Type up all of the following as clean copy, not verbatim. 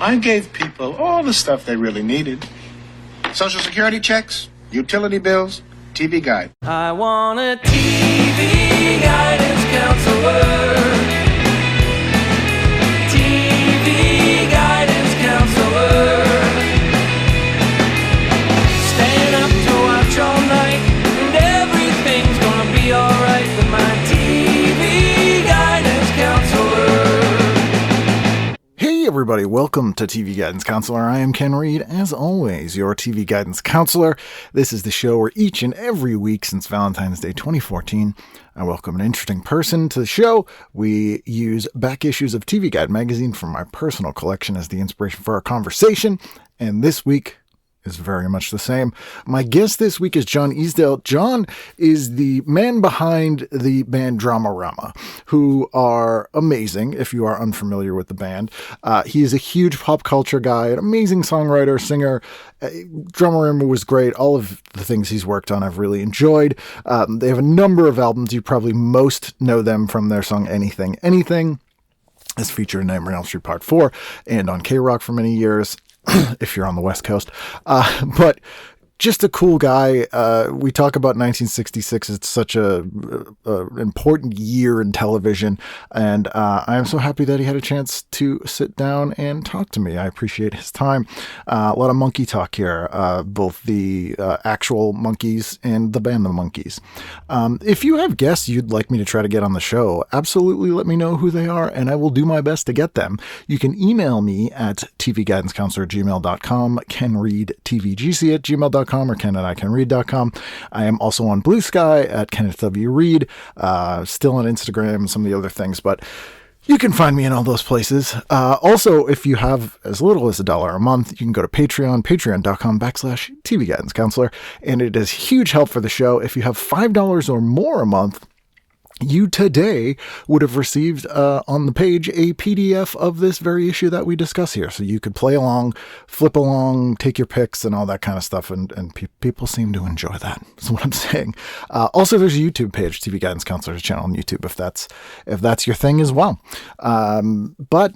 I gave people all the stuff they really needed. Social Security checks, utility bills, TV guide. I want a TV guidance counselor. TV guidance counselor. Staying up to watch all night, and everything's gonna be alright with my TV guidance counselor. Hey everybody, welcome to TV Guidance Counselor. I am Ken Reed, as always, your TV Guidance Counselor. This is the show where each and every week since Valentine's Day 2014, I welcome an interesting person to the show. We use back issues of TV Guide magazine from my personal collection as the inspiration for our conversation, and this week is very much the same. My guest this week is John Easdale. John is the man behind the band Dramarama, who are amazing if you are unfamiliar with the band. He is a huge pop culture guy, an amazing songwriter, singer. Dramarama was great. All of the things he's worked on I've really enjoyed. They have a number of albums. You probably most know them from their song Anything, Anything, as featured in Nightmare on Elm Street Part 4 and on KROQ for many years. If you're on the West Coast, but just a cool guy. We talk about 1966. It's such a important year in television, and I am so happy that he had a chance to sit down and talk to me. I appreciate his time. A lot of monkey talk here, both the actual monkeys and the band The Monkees. If you have guests you'd like me to try to get on the show, absolutely let me know who they are, and I will do my best to get them. You can email me at tvguidancecounselor@gmail.com, kenreedtvgc@gmail.com, or ken@icanread.com. I am also on Blue Sky at Kenneth W. Reed, still on Instagram and some of the other things, but you can find me in all those places. Also, if you have as little as $1 a month, you can go to Patreon, patreon.com/TV Guidance Counselor, and it is huge help for the show. If you have $5 or more a month, you today would have received on the page a PDF of this very issue that we discuss here. So you could play along, flip along, take your picks and all that kind of stuff. And people seem to enjoy that. That's what I'm saying. Also, there's a YouTube page, TV Guidance Counselor's channel on YouTube, if that's your thing as well. But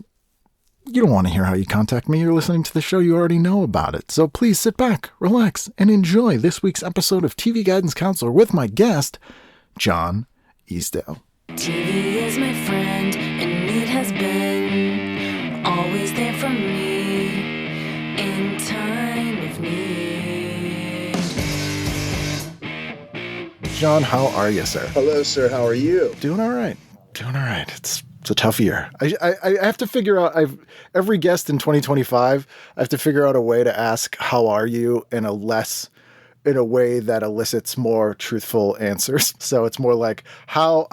you don't want to hear how you contact me. You're listening to the show. You already know about it. So please sit back, relax, and enjoy this week's episode of TV Guidance Counselor with my guest, John Easdale. TV is my friend, and it has been always there for me in time of need. John, how are you, sir? Hello, sir. How are you? Doing all right. It's a tough year. I have to figure out, every guest in 2025, I have to figure out a way to ask, how are you, in a way that elicits more truthful answers. So it's more like, how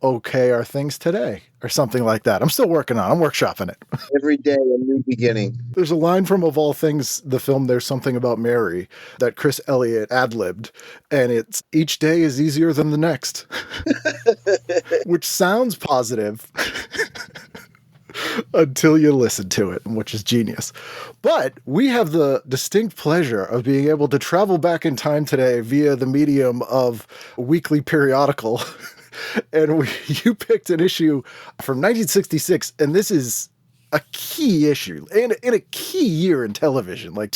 okay are things today? Or something like that. I'm still working on it. I'm workshopping it. Every day, a new beginning. There's a line from, of all things, the film There's Something About Mary, that Chris Elliott ad-libbed, and it's, each day is easier than the next. Which sounds positive. Until you listen to it, which is genius. But we have the distinct pleasure of being able to travel back in time today via the medium of a weekly periodical. And you picked an issue from 1966, and this is a key issue and in a key year in television. Like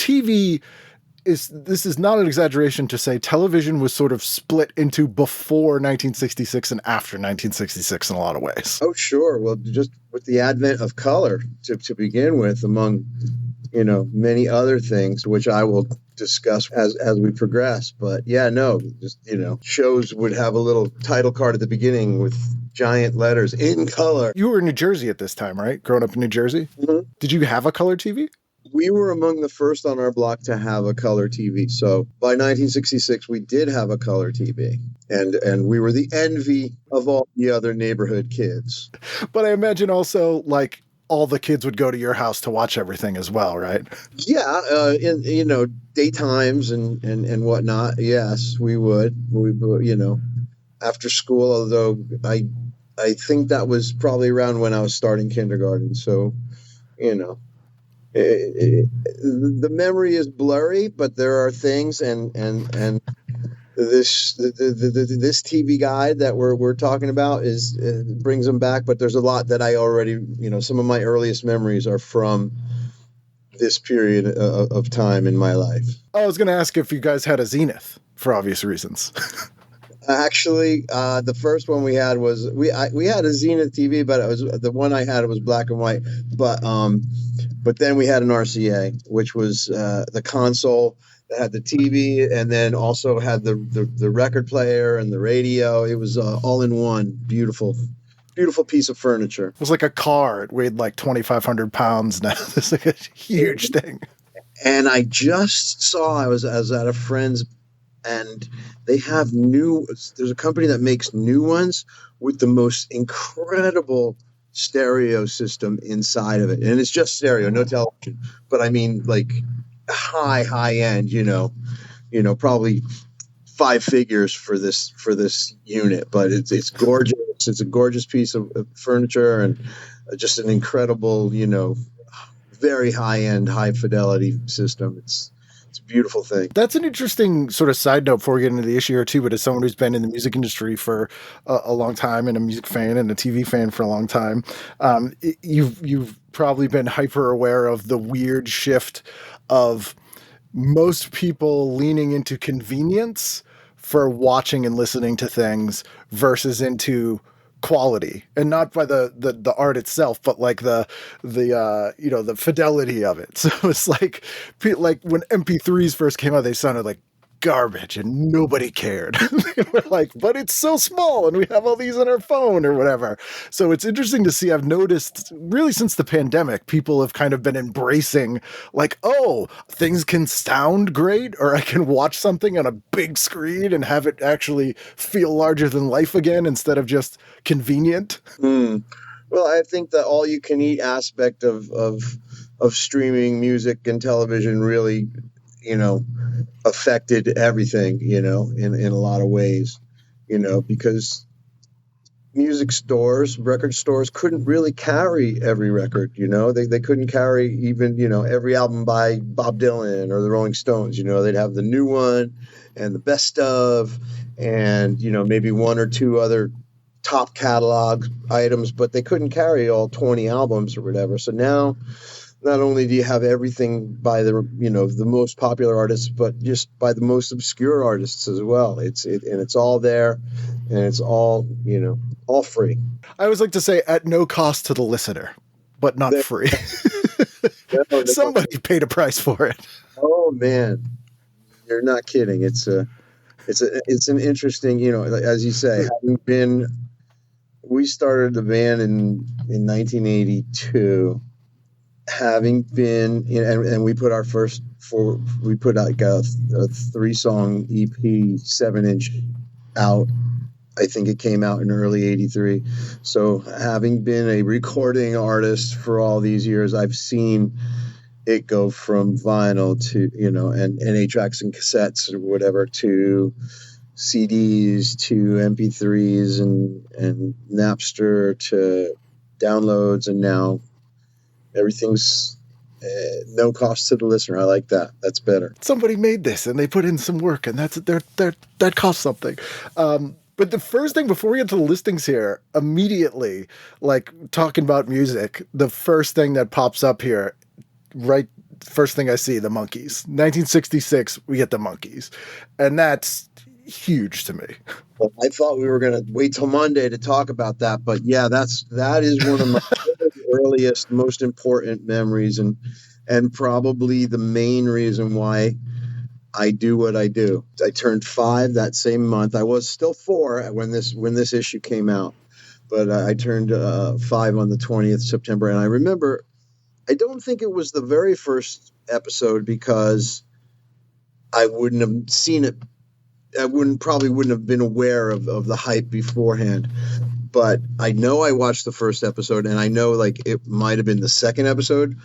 this is not an exaggeration to say television was sort of split into before 1966 and after 1966 in a lot of ways. Oh, sure. Well, just with the advent of color to begin with, among, many other things, which I will discuss as we progress. But yeah, no, just, shows would have a little title card at the beginning with giant letters in color. You were in New Jersey at this time, right? Growing up in New Jersey? Mm-hmm. Did you have a color TV? We were among the first on our block to have a color TV. So by 1966, we did have a color TV. And we were the envy of all the other neighborhood kids. But I imagine also, like, all the kids would go to your house to watch everything as well, right? Yeah, in daytimes and whatnot. Yes, we would. After school. Although I think that was probably around when I was starting kindergarten. So, the memory is blurry, but there are things and this TV guide that we're talking about brings them back, but there's a lot that I already, some of my earliest memories are from this period of time in my life. I was going to ask if you guys had a Zenith for obvious reasons. Actually, the first one we had was we had a Zenith TV, but it was the one I had. It was black and white, but then we had an RCA, which was the console that had the TV, and then also had the record player and the radio. It was all in one, beautiful piece of furniture. It was like a car. It weighed like 2,500 pounds now. It's like a huge thing. And I just saw, I was at a friend's, and they have there's a company that makes new ones with the most incredible stereo system inside of it. And it's just stereo, no television. But I mean, like high end, probably 5 figures for this unit, but it's gorgeous. It's a gorgeous piece of furniture and just an incredible, very high end, high fidelity system. It's a beautiful thing. That's an interesting sort of side note before we get into the issue here too, but as someone who's been in the music industry for a long time and a music fan and a TV fan for a long time, you've probably been hyper aware of the weird shift of most people leaning into convenience for watching and listening to things versus into quality, and not by the art itself, but like the fidelity of it. So it's like when MP3s first came out, they sounded like garbage and nobody cared. They were like, but it's so small and we have all these on our phone or whatever. So it's interesting to see. I've noticed really since the pandemic, people have kind of been embracing like, oh, things can sound great, or I can watch something on a big screen and have it actually feel larger than life again instead of just convenient. Well, I think the all you can eat aspect of streaming music and television really, affected everything, in a lot of ways, because music stores, record stores couldn't really carry every record, they couldn't carry even, every album by Bob Dylan or the Rolling Stones, they'd have the new one and the best of, and, maybe 1 or 2 other top catalog items, but they couldn't carry all 20 albums or whatever. So now, not only do you have everything by the most popular artists, but just by the most obscure artists as well. It's all there, and it's all all free. I always like to say at no cost to the listener, but not free. Somebody paid a price for it. Oh man, you're not kidding. It's an interesting, as you say, we started the band in 1982. Having been, and we put our we put like a 3-song EP 7-inch out. I think it came out in early '83. So having been a recording artist for all these years, I've seen it go from vinyl to, and 8-tracks and cassettes or whatever to CDs to MP3s and Napster to downloads, and now everything's no cost to the listener. I like that. That's better. Somebody made this and they put in some work, and that costs something. But the first thing, before we get to the listings here, immediately, like talking about music, the first thing that pops up here, right, first thing I see, the Monkees. 1966, we get the Monkees. And that's huge to me. Well, I thought we were going to wait till Monday to talk about that, but yeah, that is one of my earliest, most important memories, and probably the main reason why I do what I do. I turned 5 that same month. I was still 4 when this issue came out, but I turned 5 on the 20th September. And I remember, I don't think it was the very first episode because I wouldn't have seen it. I probably wouldn't have been aware of the hype beforehand. But I know I watched the first episode, and I know like it might have been the second episode.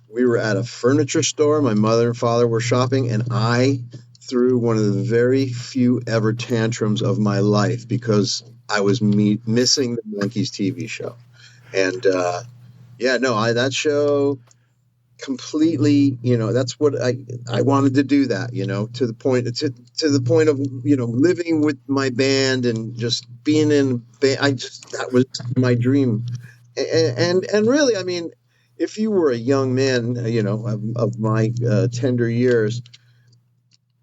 We were at a furniture store. My mother and father were shopping, and I threw one of the very few ever tantrums of my life because I was missing the Monkees TV show. And that show, completely, that's what I wanted to do, that, to the point of, living with my band and just being in band. That was my dream. And really, I mean, if you were a young man, of my tender years,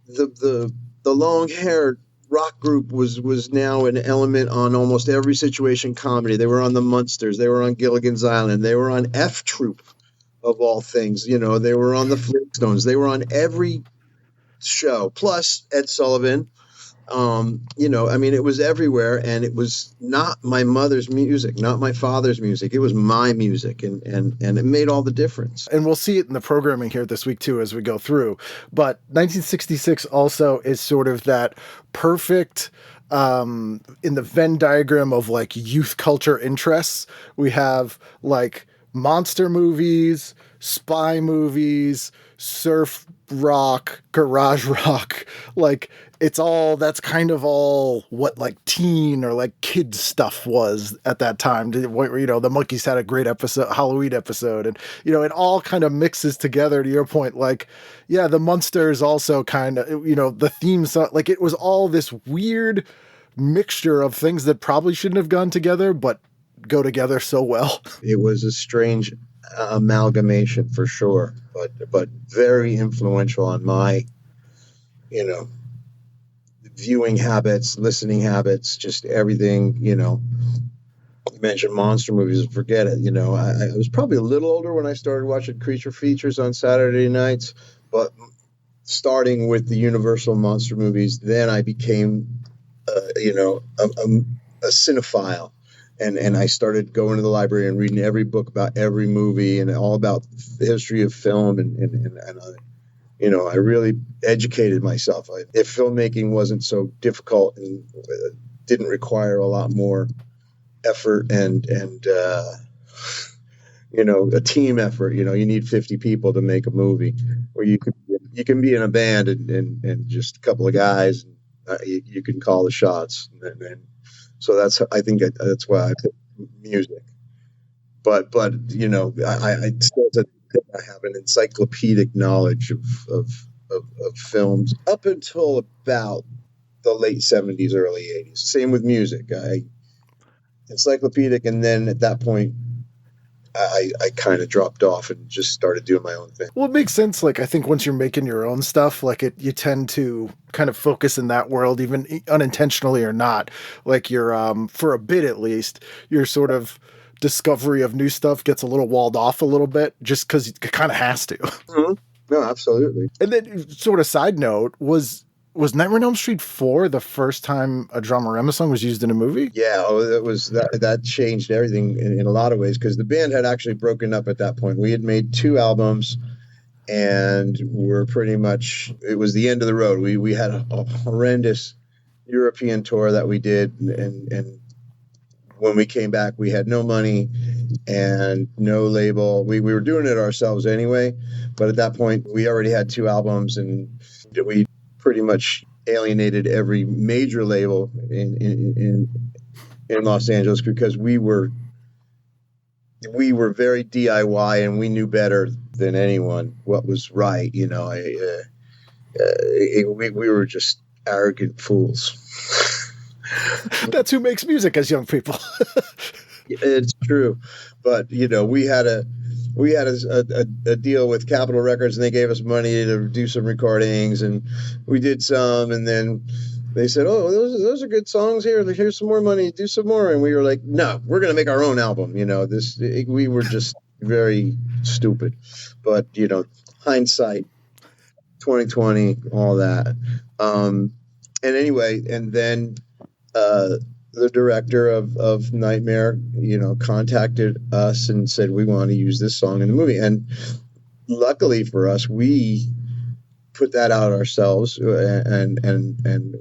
the long-haired rock group was now an element on almost every situation comedy. They were on the Munsters, they were on Gilligan's Island, they were on F Troop, of all things. They were on the Flintstones, they were on every show, plus Ed Sullivan. I mean, it was everywhere, and it was not my mother's music, not my father's music. It was my music, and it made all the difference. And we'll see it in the programming here this week too as we go through. But 1966 also is sort of that perfect in the Venn diagram of like youth culture interests. We have like monster movies, spy movies, surf rock, garage rock, like that's kind of all what like teen or like kid stuff was at that time. The Monkees had a great Halloween episode, and it all kind of mixes together, to your point. Like, yeah, the Munsters also kind of, the theme song, like it was all this weird mixture of things that probably shouldn't have gone together, but go together so well. It was a strange amalgamation for sure, but very influential on my, viewing habits, listening habits, just everything. You mentioned monster movies, forget it. I was probably a little older when I started watching creature features on Saturday nights, but starting with the Universal monster movies, then I became, a cinephile. And I started going to the library and reading every book about every movie and all about the history of film. And I really educated myself. If filmmaking wasn't so difficult and didn't require a lot more effort and a team effort, you need 50 people to make a movie, where you can be in a band and just a couple of guys, and you can call the shots. So I think that's why I picked music. But I still think I have an encyclopedic knowledge of films up until about the late 70s, early 80s. Same with music. Encyclopedic, and then at that point, I kind of dropped off and just started doing my own thing. Well, it makes sense. Like, I think once you're making your own stuff, like you tend to kind of focus in that world, even unintentionally or not. Like you're, for a bit at least, your sort of discovery of new stuff gets a little walled off a little bit, just because it kind of has to. Mm-hmm. No, absolutely. And then, sort of side note, was Nightmare on Elm Street 4 the first time a Dramarama song was used in a movie? Yeah, that changed everything in a lot of ways, because the band had actually broken up at that point. We had made 2 albums, and we're pretty much, it was the end of the road. We had a horrendous European tour that we did, and when we came back, we had no money and no label. We were doing it ourselves anyway, but at that point, we already had 2 albums, and we pretty much alienated every major label in Los Angeles, because we were very DIY, and we knew better than anyone what was right. We were just arrogant fools. That's who makes music as young people. It's true, but we had a deal with Capitol Records, and they gave us money to do some recordings, and we did some, and then they said, "Oh, those are good songs. Here's some more money, do some more." And we were like, "No, we're going to make our own album." We were just very stupid, but hindsight, 2020, all that. And anyway, and then the director of Nightmare, contacted us and said, "We want to use this song in the movie." And luckily for us, we put that out ourselves, and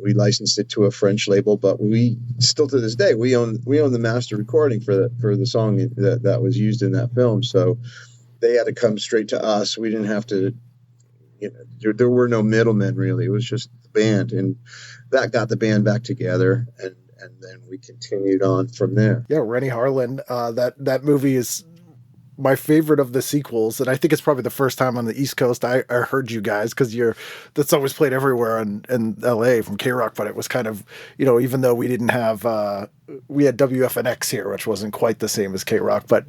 we licensed it to a French label. But we still, to this day, we own the master recording for the song that was used in that film. So they had to come straight to us. We didn't have to. There were no middlemen, really. It was just the band, and that got the band back together, and then we continued on from there. Yeah, Rennie Harlan. That movie is my favorite of the sequels, and I think it's probably the first time on the East Coast I heard you guys, because that song was played everywhere in LA from KROQ, but it was kind of, even though we didn't have, we had WFNX here, which wasn't quite the same as KROQ, but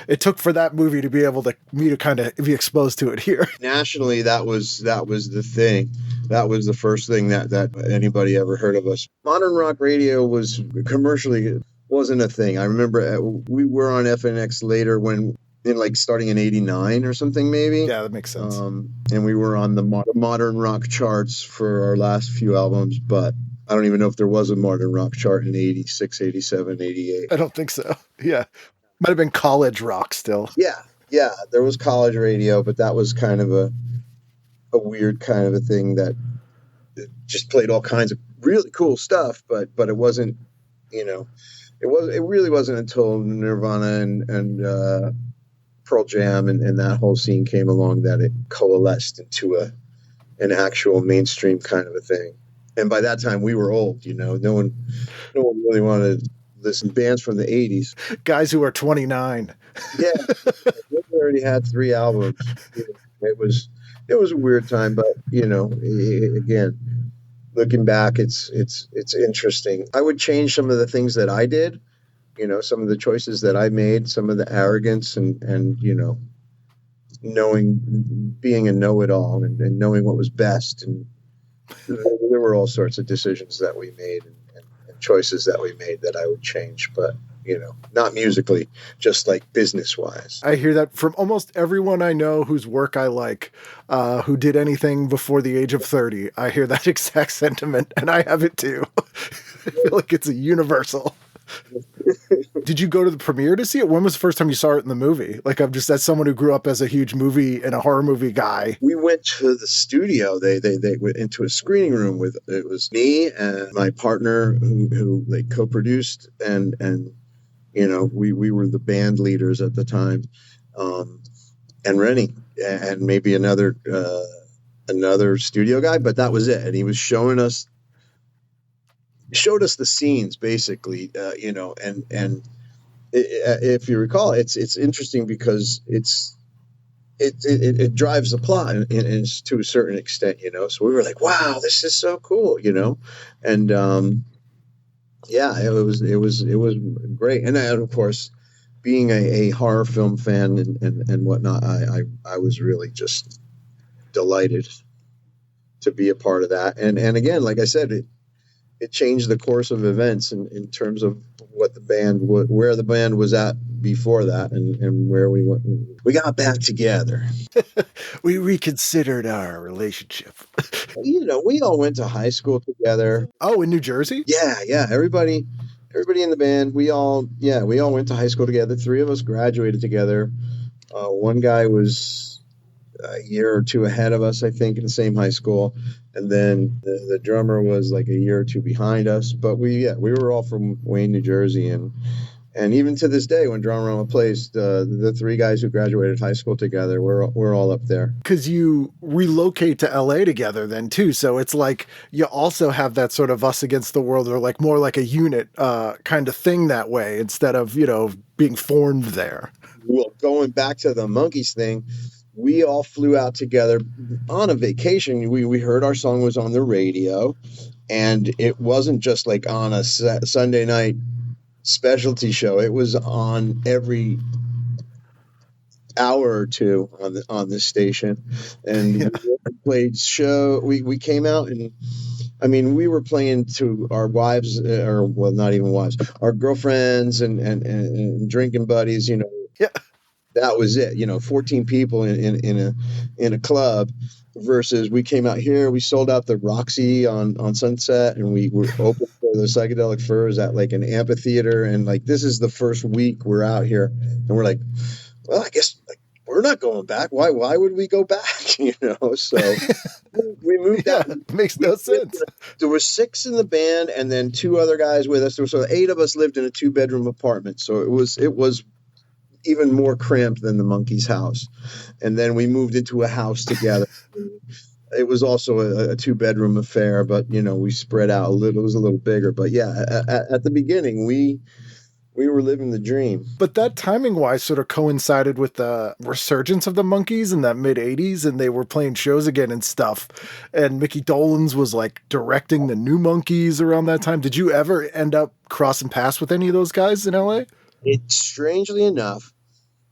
it took for that movie to be able to kind of be exposed to it here. Nationally, that was the thing. That was the first thing that anybody ever heard of us. Modern rock radio was commercially wasn't a thing. I remember we were on FNX later starting in 89 or something, maybe. Yeah, that makes sense. And we were on the modern rock charts for our last few albums, but I don't even know if there was a modern rock chart in 86, 87, 88. I don't think so. Yeah. Might have been college rock still. Yeah. There was college radio, but that was kind of a weird kind of a thing that just played all kinds of really cool stuff, but it wasn't, it really wasn't until Nirvana and Pearl Jam and that whole scene came along that it coalesced into an actual mainstream kind of a thing. And by that time we were old, no one really wanted to listen to bands from the 80s. Guys who are 29. Yeah. We already had 3 albums. It was a weird time, but again, looking back, it's interesting. I would change some of the things that I did, some of the choices that I made, some of the arrogance and being a know-it-all and knowing what was best. And there were all sorts of decisions that we made and choices that we made that I would change, but not musically, just like business-wise. I hear that from almost everyone I know whose work I like, who did anything before the age of 30. I hear that exact sentiment, and I have it too. I feel like it's a universal. Did you go to the premiere to see it? When was the first time you saw it in the movie? Like, I'm just, as someone who grew up as a huge movie and a horror movie guy. We went to the studio. They went into a screening room it was me and my partner who they co-produced and we were the band leaders at the time, and Rennie and maybe another studio guy, but that was it. And he was showed us the scenes basically, and if you recall, it's interesting because it drives the plot and to a certain extent, so we were like, wow, this is so cool, and yeah, it was great. And of course, being a horror film fan and whatnot, I was really just delighted to be a part of that. And again, like I said, it changed the course of events in terms of what where the band was at before that and where we went. We got back together. We reconsidered our relationship. We all went to high school together. Oh, in New Jersey? Yeah. Everybody in the band, we all went to high school together. 3 of us graduated together. One guy was a year or 2 ahead of us, I think, in the same high school. And then the drummer was like a year or 2 behind us. But we were all from Wayne, New Jersey. And even to this day, when Dramarama plays, the 3 guys who graduated high school together, we're all up there. Because you relocate to LA together then too. So it's like you also have that sort of us against the world, or like more like a unit kind of thing that way, instead of, being formed there. Well, going back to the Monkees thing, we all flew out together on a vacation. We heard our song was on the radio, and it wasn't just like on a Sunday night specialty show. It was on every hour or 2 on this station, and we played show. We came out, and I mean, we were playing to our wives, or well, not even wives, our girlfriends and drinking buddies. Yeah. That was it, 14 people in a club, versus we came out here, we sold out the Roxy on Sunset, and we were open for the Psychedelic Furs at like an amphitheater. And like, this is the first week we're out here, and we're like, well, I guess we're not going back. Why would we go back? So we moved out. Makes no sense. There were 6 in the band, and then 2 other guys with us. So 8 of us lived in a 2-bedroom apartment. So it was even more cramped than the Monkees house. And then we moved into a house together. It was also a 2-bedroom affair, but we spread out a little. It was a little bigger, but yeah, at the beginning we we were living the dream. But that timing-wise sort of coincided with the resurgence of the Monkees in that mid-'80s, and they were playing shows again and stuff. And Mickey Dolenz was, like, directing the new Monkees around that time. Did you ever end up crossing paths with any of those guys in L.A.? Strangely enough,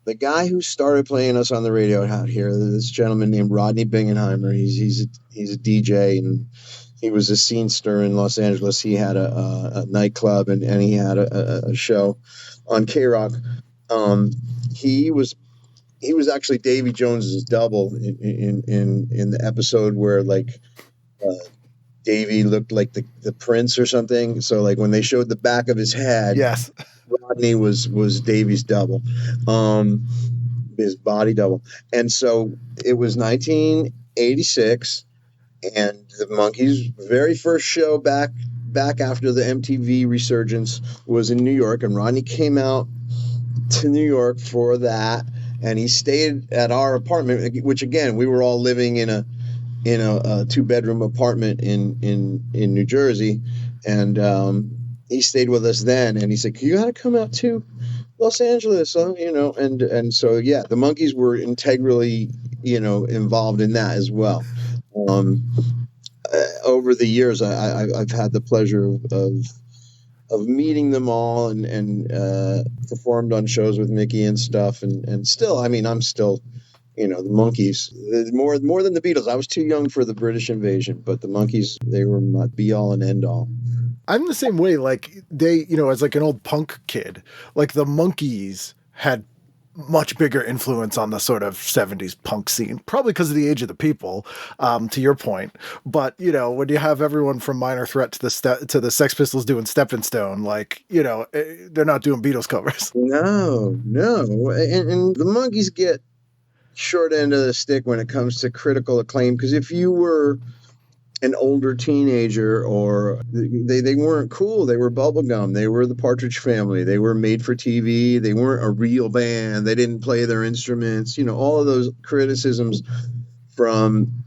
the guy who started playing us on the radio out here, this gentleman named Rodney Bingenheimer, he's a DJ, and he was a scene stir in Los Angeles. He had a nightclub and he had a show on KROQ. He was actually Davey Jones's double in the episode where like Davey looked like the prince or something. So like when they showed the back of his head, yes, Rodney was Davey's double, his body double. And so it was 1986. And the Monkees' very first show back after the MTV resurgence was in New York, and Rodney came out to New York for that, and he stayed at our apartment, which again we were all living in a 2-bedroom apartment in New Jersey, and he stayed with us then, and he said, "You got to come out to Los Angeles," and so yeah, the Monkees were integrally involved in that as well. Over the years, I've had the pleasure of meeting them all and performed on shows with Mickey and stuff. And still, I mean, I'm still, the Monkees, more than the Beatles. I was too young for the British invasion, but the Monkees, they were my be all and end all. I'm the same way. Like they, as like an old punk kid, like the Monkees had much bigger influence on the sort of 70s punk scene, probably because of the age of the people, to your point. But, when you have everyone from Minor Threat to the Sex Pistols doing Steppin' Stone, like, they're not doing Beatles covers. No. And the Monkees get short end of the stick when it comes to critical acclaim, because if you were an older teenager, or they weren't cool. They were bubblegum. They were the Partridge Family. They were made for TV. They weren't a real band. They didn't play their instruments. All of those criticisms from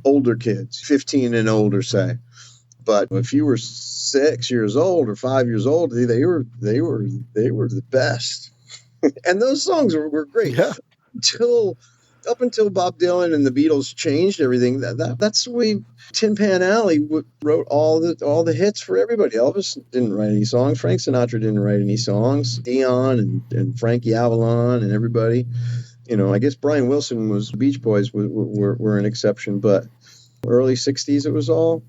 older kids, 15 and older, say. But if you were 6 years old or 5 years old, they were the best. And those songs were great. Yeah. Up until Bob Dylan and the Beatles changed everything. That's the way Tin Pan Alley wrote all the hits for everybody. Elvis didn't write any songs. Frank Sinatra didn't write any songs. Dion and Frankie Avalon and everybody. I guess Brian Wilson was Beach Boys were an exception, but early 60s it was all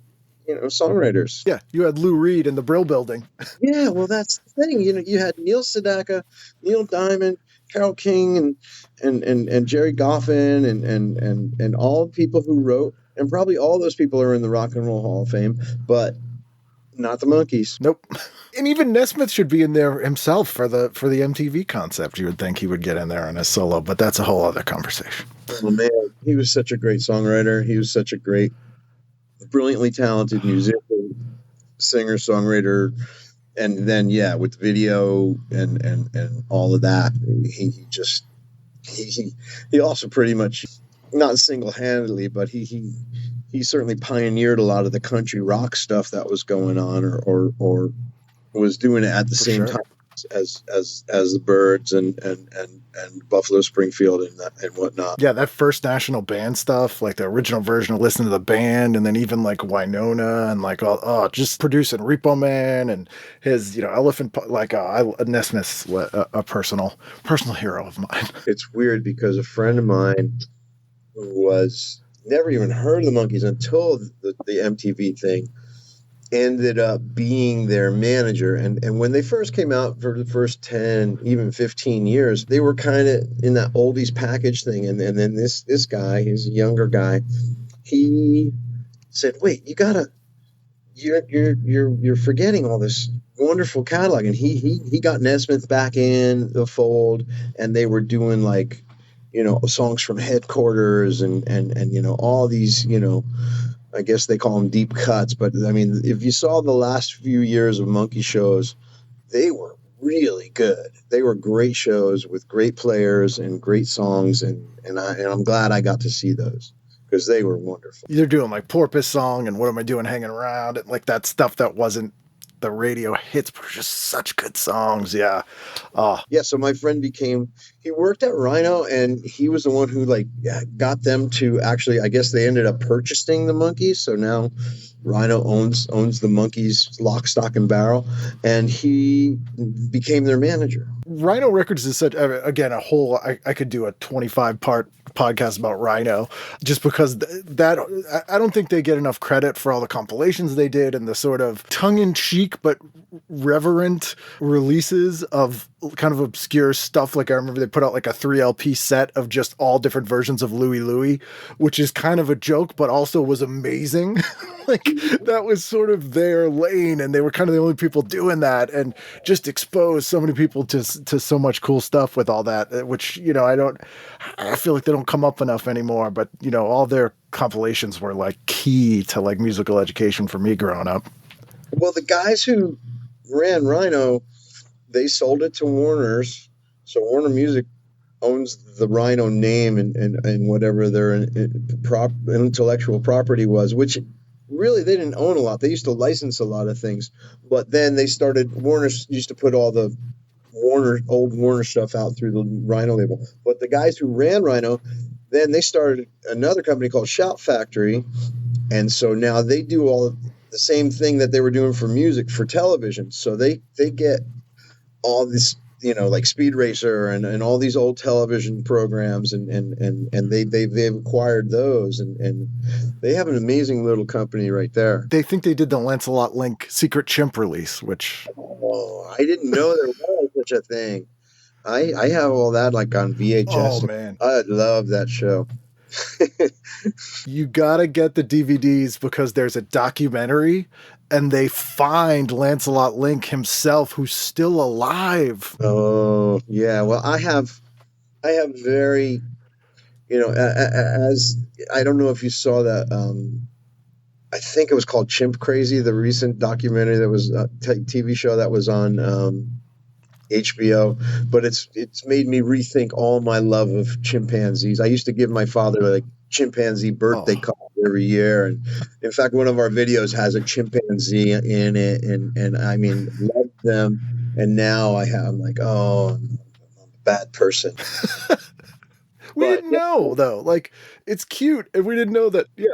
songwriters. Yeah, you had Lou Reed in the Brill Building. Yeah, well that's the thing. You had Neil Sedaka, Neil Diamond, Carole King, and Jerry Goffin, and all the people who wrote, and probably all those people are in the Rock and Roll Hall of Fame, but not the Monkees. Nope. And even Nesmith should be in there himself for the MTV concept. You would think he would get in there on a solo, but that's a whole other conversation. Oh man, he was such a great songwriter. He was such a great, brilliantly talented musician, singer, songwriter. And then, yeah, with video and all of that, he also pretty much, not single-handedly, but he certainly pioneered a lot of the country rock stuff that was going on, or was doing it at the same time as the Byrds and Buffalo Springfield and whatnot. Yeah, that first national band stuff, like the original version of Listen to the Band, and then even like Winona and like just producing Repoman and his Elephant, like Nesmith's a personal hero of mine. It's weird because a friend of mine who was never even heard of the Monkees until the MTV thing ended up being their manager. And when they first came out for the first 10, even 15 years, they were kind of in that oldies package thing. And then this guy, he's a younger guy, he said, wait, you're forgetting all this wonderful catalog. And he got Nesmith back in the fold, and they were doing like, songs from Headquarters and all these, I guess they call them deep cuts, but I mean, if you saw the last few years of Monkey shows, they were really good. They were great shows with great players and great songs, and I'm glad I got to see those because they were wonderful. They're doing like Porpoise Song and What Am I Doing Hanging Around, and like that stuff that wasn't the radio hits were just such good songs. Yeah. Yeah, so my friend he worked at Rhino, and he was the one who got them to actually, I guess they ended up purchasing the Monkees. So now Rhino owns the Monkees lock, stock, and barrel, and he became their manager. Rhino Records is such, again, I could do a 25-part podcast about Rhino, just because that I don't think they get enough credit for all the compilations they did and the sort of tongue-in-cheek but reverent releases of kind of obscure stuff. Like I remember they put out like a 3 LP set of just all different versions of Louie Louie, which is kind of a joke but also was amazing. Like that was sort of their lane, and they were kind of the only people doing that, and just exposed so many people to so much cool stuff with all that, which, I feel like they don't come up enough anymore, but all their compilations were like key to like musical education for me growing up. Well, the guys who ran Rhino, they sold it to Warner's. So Warner Music owns the Rhino name and whatever their intellectual property was, which really they didn't own a lot. They used to license a lot of things, but then Warner used to put all the old Warner stuff out through the Rhino label. But the guys who ran Rhino, then they started another company called Shout Factory, and so now they do all the same thing that they were doing for music for television. So they get all this, like Speed Racer and all these old television programs, and they've acquired those, and they have an amazing little company right there. They think they did the Lancelot Link Secret Chimp release, which I didn't know there was such a thing. I have all that like on VHS. Oh man, I love that show. You gotta get the DVDs because there's a documentary and they find Lancelot Link himself, who's still alive. Oh yeah. Well, I have very, as I don't know if you saw that. I think it was called Chimp Crazy, the recent documentary that was a TV show that was on HBO, but it's made me rethink all my love of chimpanzees. I used to give my father like chimpanzee birthday card every year, and in fact, one of our videos has a chimpanzee in it, and I mean, love them. And now I'm like, I'm a bad person. We didn't know though. Like, it's cute, and we didn't know that. Yeah.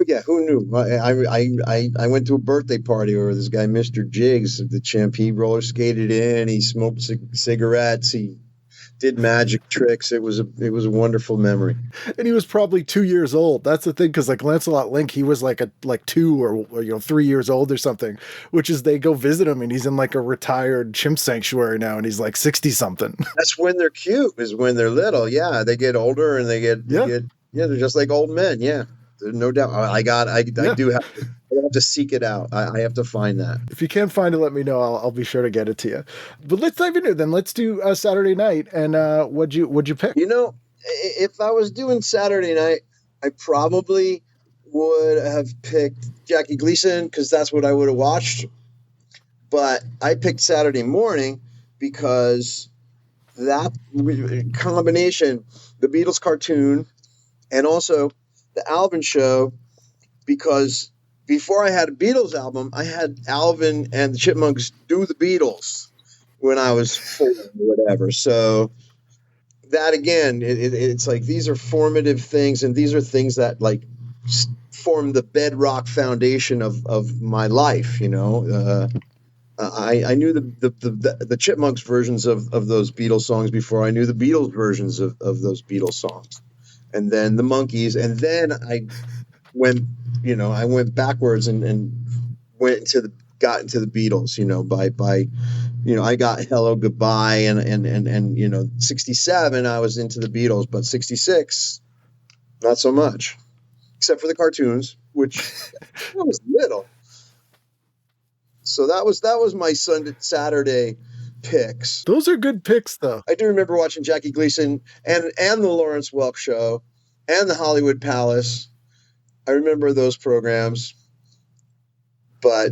Yeah, who knew? I went to a birthday party where this guy, Mr. Jiggs, the chimp, he roller skated in, he smoked cigarettes, he did magic tricks. It was a wonderful memory. And he was probably 2 years old. That's the thing, because like Lancelot Link, he was like 2 or 3 years old or something. Which is they go visit him, and he's in like a retired chimp sanctuary now, and he's like 60 something. That's when they're cute, is when they're little. Yeah, they get older and they're just like old men. Yeah. No doubt. I do have to seek it out. I have to find that. If you can't find it, let me know. I'll be sure to get it to you. But let's dive into it then. Let's do Saturday night. And what'd you pick? If I was doing Saturday night, I probably would have picked Jackie Gleason because that's what I would have watched. But I picked Saturday morning because that combination, the Beatles cartoon, and also the Alvin show, because before I had a Beatles album, I had Alvin and the Chipmunks do the Beatles when I was 4 or whatever. So that again, it's like these are formative things, and these are things that like form the bedrock foundation of my life. I knew the Chipmunks versions of those Beatles songs before I knew the Beatles versions of those Beatles songs. And then the Monkees, and then I went backwards and got into the Beatles, by I got Hello Goodbye and 67 I was into the Beatles, but 66 not so much, except for the cartoons, which I was little. So that was my Saturday picks. Those are good picks, though. I do remember watching Jackie Gleason and the Lawrence Welk Show and the Hollywood Palace. I remember those programs, but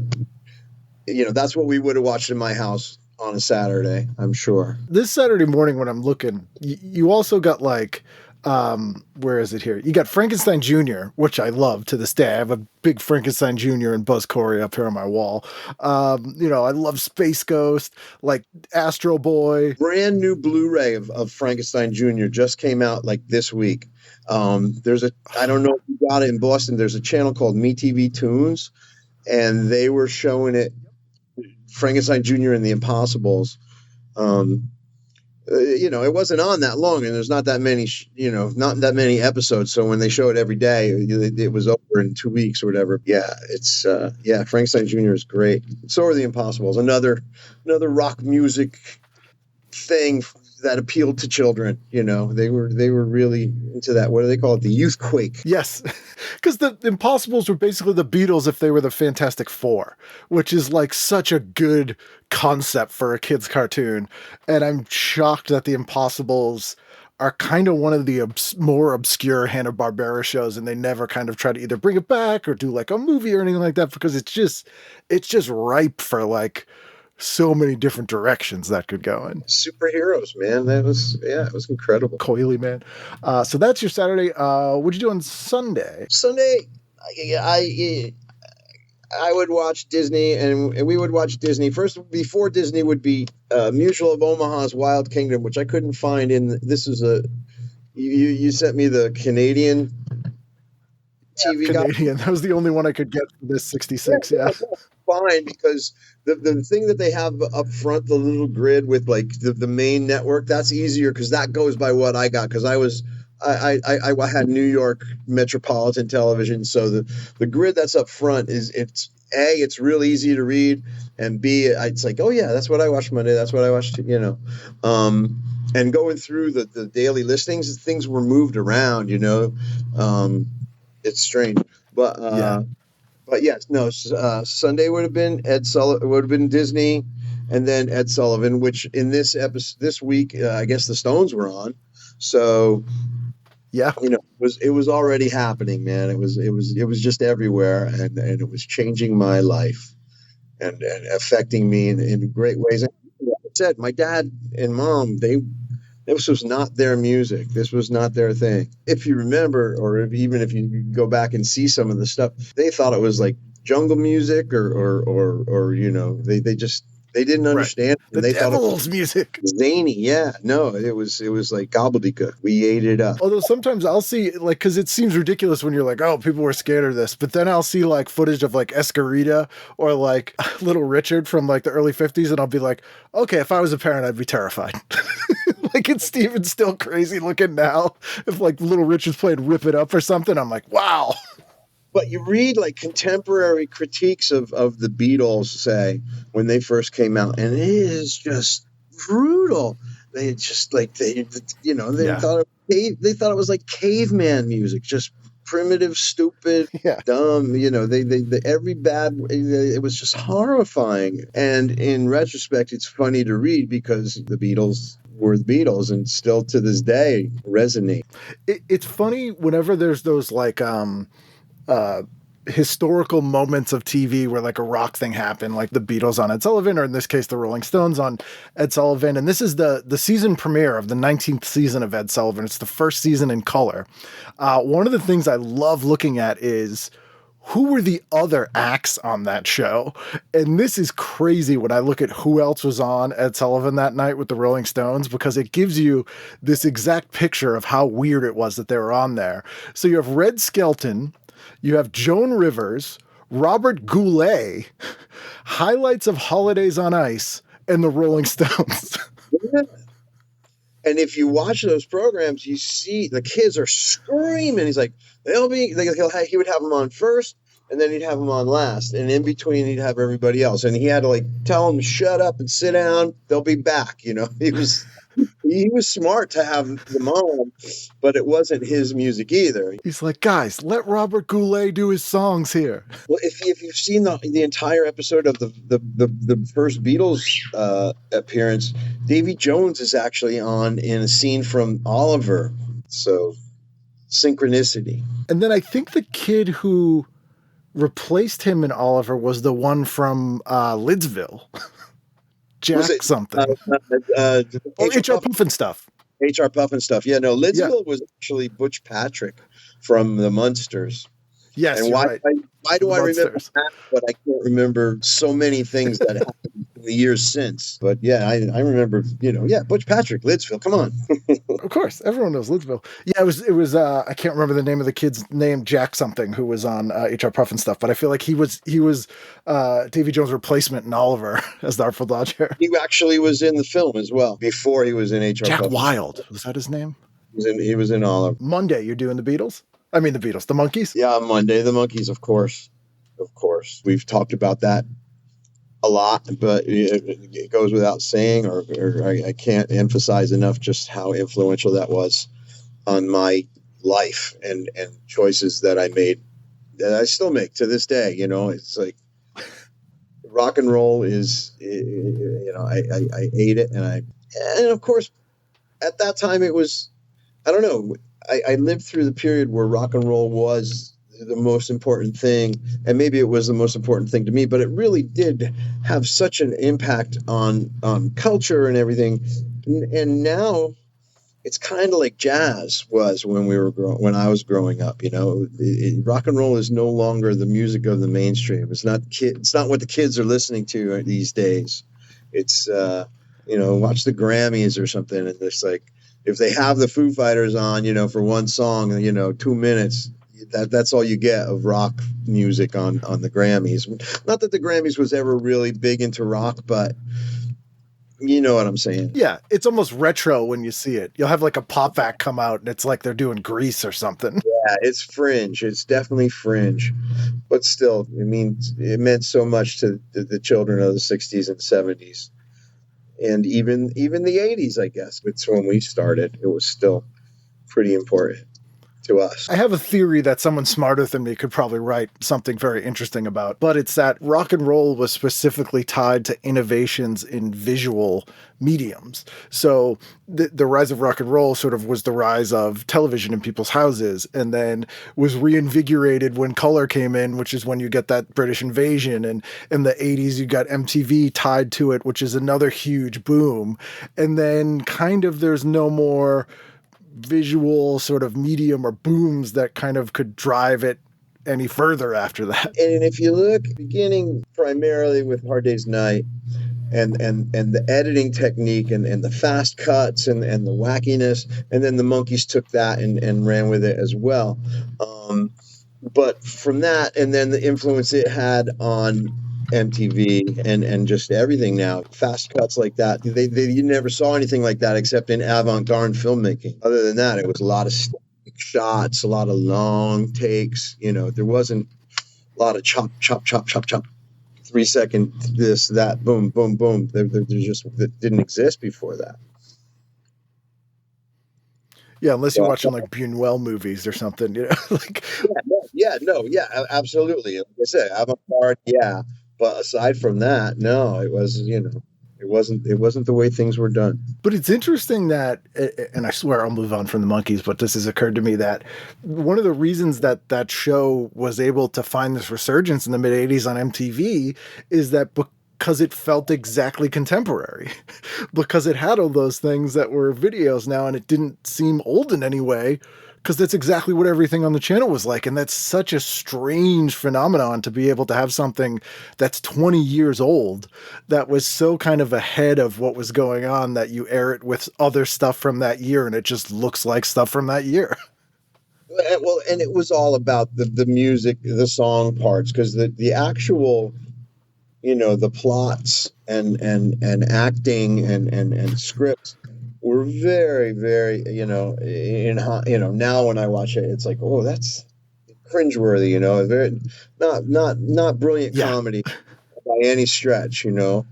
that's what we would have watched in my house on a Saturday, I'm sure. This Saturday morning when I'm looking, you also got like Where is it here? You got Frankenstein Jr., which I love to this day. I have a big Frankenstein Jr. and Buzz Corey up here on my wall. I love Space Ghost, like Astro Boy. Brand new Blu-ray of Frankenstein Jr. just came out like this week. I don't know if you got it in Boston. There's a channel called MeTV Tunes, and they were showing it, Frankenstein Jr. and the Impossibles. It wasn't on that long, and there's not that many episodes. So when they show it every day, it was over in 2 weeks or whatever. Yeah, it's Frankenstein Jr. is great. So are the Impossibles, another rock music thing that appealed to children. They were really into that. What do they call it? The youth quake. Yes, because the Impossibles were basically the Beatles if they were the Fantastic Four, which is like such a good concept for a kid's cartoon. And I'm shocked that the Impossibles are kind of one of the more obscure Hanna-Barbera shows, and they never kind of try to either bring it back or do like a movie or anything like that, because it's just ripe for like so many different directions that could go in. Superheroes, man. It was incredible. Coily, man. So that's your Saturday. What'd you do on Sunday? Sunday, I would watch Disney, and we would watch Disney. First, before Disney would be Mutual of Omaha's Wild Kingdom, which I couldn't find you sent me the Canadian TV Canadian. That was the only one I could get for this 66, yeah. Fine, because the thing that they have up front, the little grid with like the main network, that's easier because that goes by what I got, because I had New York Metropolitan Television, so the grid that's up front it's real easy to read, and B, it's like, oh yeah, that's what I watched Monday, that's what I watched, and going through the daily listings, things were moved around, it's strange, but yeah. But yes, no. Sunday would have been would have been Disney, and then Ed Sullivan. Which in this episode this week, I guess the Stones were on. So yeah, it was already happening, man. It was just everywhere, and it was changing my life and affecting me in great ways. And like I said, my dad and mom, this was not their music. This was not their thing. If you remember, or even if you go back and see some of the stuff, they thought it was like jungle music or they didn't understand. Right. The they devil's thought it was music. Zany. Yeah. No, it was like gobbledygook. We ate it up. Although sometimes I'll see, like, because it seems ridiculous when you're like, oh, people were scared of this. But then I'll see like footage of like Escarita or like Little Richard from like the early 50s. And I'll be like, okay, if I was a parent, I'd be terrified. Like, it's even still crazy looking now. If like Little Richard's playing Rip It Up or something, I'm like, wow. But you read like contemporary critiques of the Beatles, say, when they first came out, and it is just brutal. They just like they thought it was like caveman music, just primitive, stupid, dumb. It was just horrifying. And in retrospect, it's funny to read because the Beatles were the Beatles and still to this day resonate. It's funny whenever there's those like historical moments of TV where like a rock thing happened, like the Beatles on Ed Sullivan, or in this case the Rolling Stones on Ed Sullivan. And this is the season premiere of the 19th season of Ed Sullivan. It's the first season in color. One of the things I love looking at is who were the other acts on that show. And this is crazy when I look at who else was on Ed Sullivan that night with the Rolling Stones, because it gives you this exact picture of how weird it was that they were on there. So you have Red Skelton, you have Joan Rivers, Robert Goulet, highlights of Holidays on Ice, and the Rolling Stones. Yeah. And if you watch those programs, you see the kids are screaming. He's like, he would have them on first, and then he'd have them on last. And in between, he'd have everybody else. And he had to like tell them to shut up and sit down. They'll be back. He was smart to have them on, but it wasn't his music either. He's like, guys, let Robert Goulet do his songs here. Well, if you've seen the entire episode of the first Beatles appearance, Davey Jones is actually on in a scene from Oliver. So synchronicity. And then I think the kid who replaced him in Oliver was the one from Lidsville. Jack something. HR Puffnstuff. HR Puffnstuff. Yeah, no, Lidsville was actually Butch Patrick from the Munsters. Yes, And you're why, right. why do The I remember Munsters. that, but I can't remember so many things that happened in the years since. But yeah, I remember, Butch Patrick, Lidsville, come on. Of course, everyone knows Lidsville. Yeah, it was. I can't remember the name of the kid's name, Jack something, who was on HR Puffnstuff. But I feel like he was Davey Jones' replacement in Oliver as the Artful Dodger. He actually was in the film as well before he was in HR Jack Puffnstuff. Wild, was that his name? He was in Oliver. Monday, you're doing the Beatles? I mean the Beatles, the Monkees? Yeah, Monday, the Monkees, of course. Of course. We've talked about that a lot, but it goes without saying, or I can't emphasize enough just how influential that was on my life and choices that I made, that I still make to this day. It's like rock and roll is, I ate it. And of course, at that time it was, I don't know, I lived through the period where rock and roll was the most important thing, and maybe it was the most important thing to me, but it really did have such an impact on culture and everything. And now it's kind of like jazz was when I was growing up. Rock and roll is no longer the music of the mainstream. It's not what the kids are listening to these days. It's watch the Grammys or something, and it's like, if they have the Foo Fighters on, for one song, 2 minutes, that's all you get of rock music on the Grammys. Not that the Grammys was ever really big into rock, but you know what I'm saying. Yeah, it's almost retro when you see it. You'll have like a pop act come out and it's like they're doing Grease or something. Yeah, it's fringe. It's definitely fringe. But still, it meant so much to the children of the 60s and 70s. And even the 80s, I guess. It's when we started. It was still pretty important to us. I have a theory that someone smarter than me could probably write something very interesting about, but it's that rock and roll was specifically tied to innovations in visual mediums. So the rise of rock and roll sort of was the rise of television in people's houses, and then was reinvigorated when color came in, which is when you get that British invasion. And in the 80s, you got MTV tied to it, which is another huge boom. And then kind of there's no more visual sort of medium or booms that kind of could drive it any further after that. And if you look, beginning primarily with Hard Day's Night and the editing technique and the fast cuts and the wackiness, and then the Monkees took that and ran with it as well. But from that, and then the influence it had on MTV and just everything now, fast cuts like that, you never saw anything like that except in avant-garde filmmaking. Other than that, it was a lot of static shots, a lot of long takes. There wasn't a lot of chop 3 second this, that, boom, boom, boom. That didn't exist before that. Yeah, unless you're watching like Buñuel movies or something, like. Absolutely. Like I said, avant-garde, yeah. But aside from that, no, it was, it wasn't the way things were done. But it's interesting that, and I swear I'll move on from the Monkees, but this has occurred to me that one of the reasons that show was able to find this resurgence in the mid 80s on MTV is that because it felt exactly contemporary, because it had all those things that were videos now, and it didn't seem old in any way, because that's exactly what everything on the channel was like. And that's such a strange phenomenon to be able to have something that's 20 years old that was so kind of ahead of what was going on that you air it with other stuff from that year and it just looks like stuff from that year. Well, and it was all about the music, the song parts, because the actual, the plots and acting and scripts were very, very, now when I watch it, it's like, oh, that's cringeworthy, very, not brilliant comedy by any stretch, not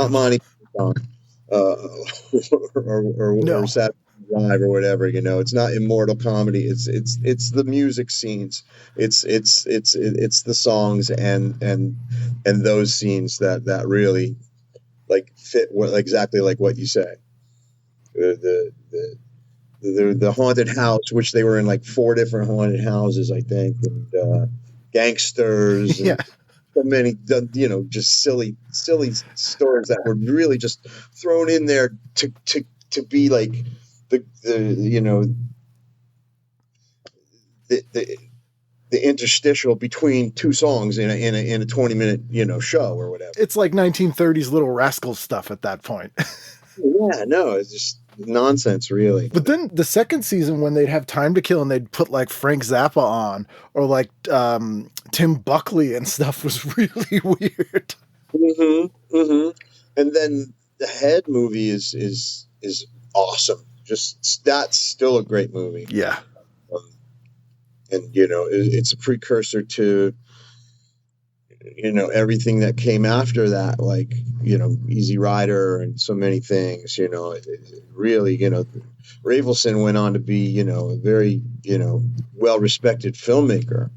Monty Python, or Saturday Night Live or whatever, it's not immortal comedy. It's the music scenes. It's the songs and those scenes that really like fit exactly like what you say. The haunted house, which they were in like 4 different haunted houses, I think, and gangsters, and so many, just silly stories that were really just thrown in there to be like the interstitial between two songs in a 20-minute show or whatever. It's like 1930s Little Rascals stuff at that point. Yeah, no, it's just nonsense, really. But then the second season, when they'd have time to kill and they'd put like Frank Zappa on or like Tim Buckley and stuff, was really weird. And then the Head movie is awesome. Just that's still a great movie. Yeah. And it's a precursor to everything that came after that, like Easy Rider and so many things. Really, Ravelson went on to be a very well respected filmmaker.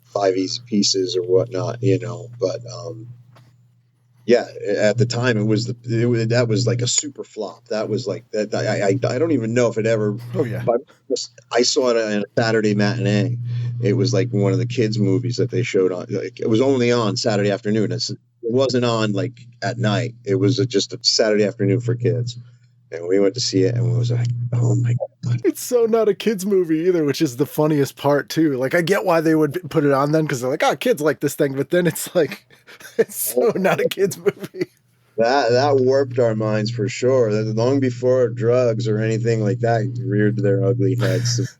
5 Easy Pieces or whatnot, but yeah, at the time that was like a super flop. That was like that. I don't even know if it ever. Oh yeah. I saw it in a Saturday matinee. It was like one of the kids' movies that they showed on. Like, it was only on Saturday afternoon. It wasn't on like at night. It was just a Saturday afternoon for kids. And we went to see it, and we was like, "Oh my god!" It's so not a kids movie either, which is the funniest part too. Like, I get why they would put it on then, because they're like, "Oh, kids like this thing," but then it's like, it's so not a kids movie. That warped our minds for sure. Long before drugs or anything like that reared their ugly heads.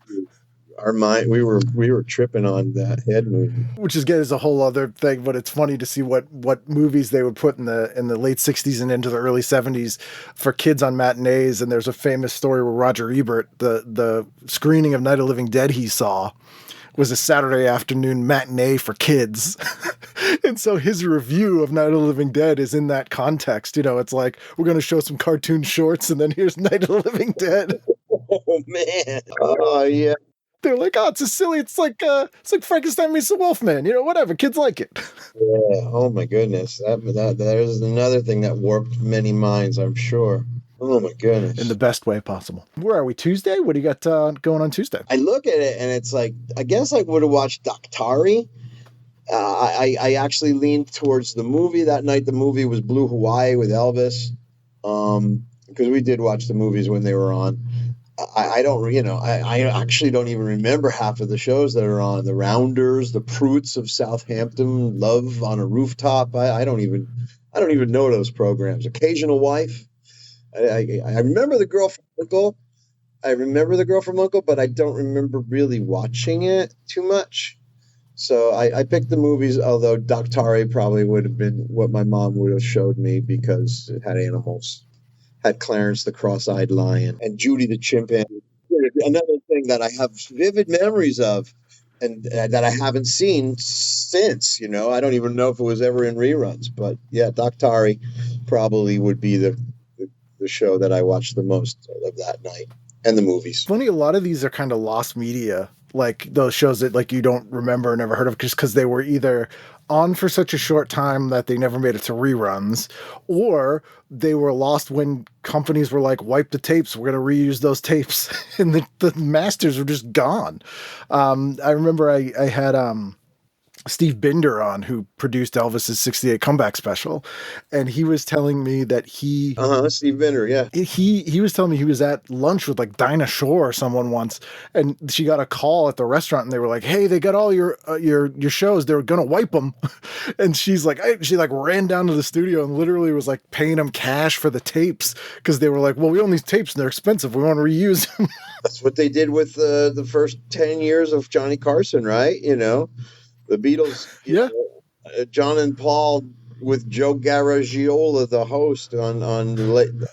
Our mind, we were tripping on that Head movie, which is a whole other thing. But it's funny to see what movies they would put in the late '60s and into the early '70s for kids on matinees. And there's a famous story where Roger Ebert, the screening of Night of the Living Dead he saw, was a Saturday afternoon matinee for kids. And so his review of Night of the Living Dead is in that context. It's like, we're going to show some cartoon shorts, and then here's Night of the Living Dead. Oh man! Oh yeah. They're like, oh, it's like Frankenstein meets the Wolfman, whatever. Kids like it. Yeah. Oh my goodness. That is another thing that warped many minds, I'm sure. Oh my goodness. In the best way possible. Where are we? Tuesday? What do you got going on Tuesday? I look at it and it's like, I guess I would have watched Daktari. I actually leaned towards the movie that night. The movie was Blue Hawaii with Elvis. Because we did watch the movies when they were on. I actually don't even remember half of the shows that are on. The Rounders, the Proots of Southampton, Love on a Rooftop. I don't even know those programs. Occasional Wife. I remember The Girl from Uncle. But I don't remember really watching it too much. So I picked the movies, although Daktari probably would have been what my mom would have showed me because it had animals. Had Clarence the Cross-Eyed Lion and Judy the Chimpanzee. Another thing that I have vivid memories of and that I haven't seen since, I don't even know if it was ever in reruns. But yeah, Daktari probably would be the show that I watched the most of that night, and the movies. Funny, a lot of these are kind of lost media, like those shows that like you don't remember or never heard of just because they were either on for such a short time that they never made it to reruns, or they were lost when companies were like, wipe the tapes, we're going to reuse those tapes, and the masters were just gone. I remember I had Steve Binder on, who produced Elvis's 68 comeback special. And he was telling me that Steve Binder, yeah. He was telling me he was at lunch with like Dinah Shore or someone once, and she got a call at the restaurant and they were like, hey, they got all your shows. They were going to wipe them. And she ran down to the studio and literally was like paying them cash for the tapes. Cause they were like, well, we own these tapes and they're expensive. We want to reuse them. That's what they did with the first 10 years of Johnny Carson, right? The Beatles, John and Paul with Joe Garagiola, the host on the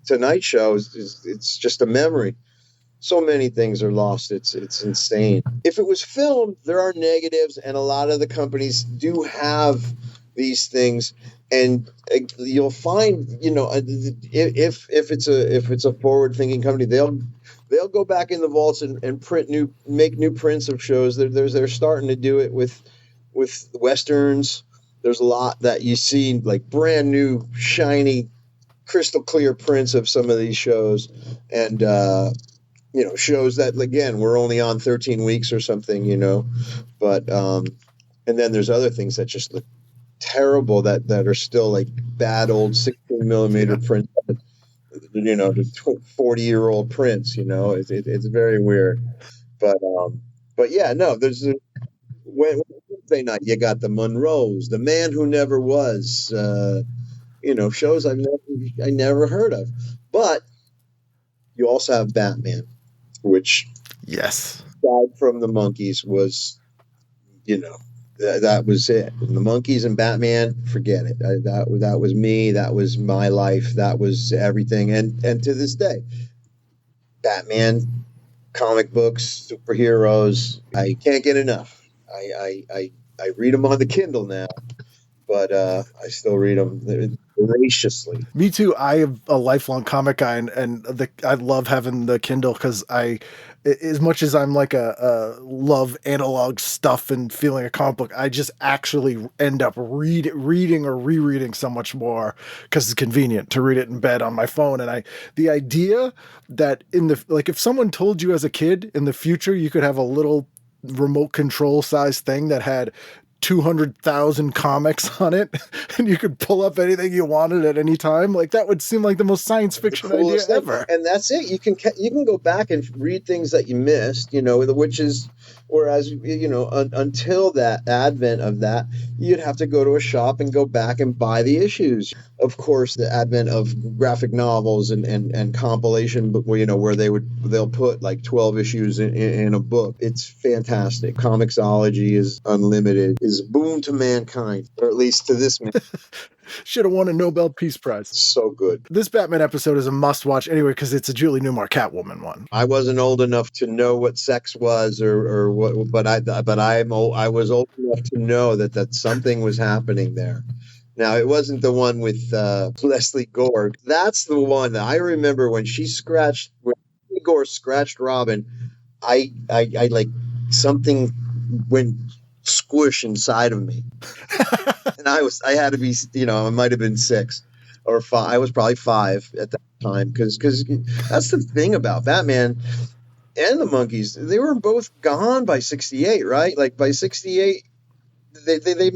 Tonight Show, it's just a memory. So many things are lost. It's insane. If it was filmed, there are negatives, and a lot of the companies do have these things. And you'll find, if it's a forward-thinking company, they'll go back in the vaults and make new prints of shows. They're starting to do it with westerns. There's a lot that you see, like brand new, shiny, crystal clear prints of some of these shows, and shows that again were only on 13 weeks or something, But and then there's other things that just look terrible that are still like bad old 16 millimeter prints the 40-year-old prince. It's very weird. But yeah, no, there's Wednesday night you got the Monroes, the Man Who Never Was, shows I never heard of. But you also have Batman, which, yes, aside from the Monkees, was, that was it. And the Monkees and Batman, forget it. That was me. That was my life. That was everything. And to this day, Batman, comic books, superheroes, I can't get enough. I read them on the Kindle now, but I still read them voraciously. Me too. I am a lifelong comic guy, and I love having the Kindle because as much as I'm like a love analog stuff and feeling a comic book, I just actually end up reading or rereading so much more because it's convenient to read it in bed on my phone. And the idea that if someone told you as a kid in the future you could have a little remote control size thing that had 200,000 comics on it and you could pull up anything you wanted at any time, like that would seem like the most science fiction idea ever. And that's it. You can go back and read things that you missed, which is, whereas, until that advent of that, you'd have to go to a shop and go back and buy the issues. Of course, the advent of graphic novels and compilation, where they'll put like 12 issues in a book. It's fantastic. Comicsology is unlimited, is a boon to mankind, or at least to this man. Should have won a Nobel Peace Prize. So good. This Batman episode is a must-watch anyway because it's a Julie Newmar Catwoman one. I wasn't old enough to know what sex was or what, but I was old enough to know that something was happening there. Now, it wasn't the one with Leslie Gore. That's the one that I remember when Leslie Gore scratched Robin. I like something went squish inside of me. And I had to be, I might have been 6 or 5. I was probably 5 at that time because that's the thing about Batman and the Monkees. They were both gone by 68, right? Like by 68, they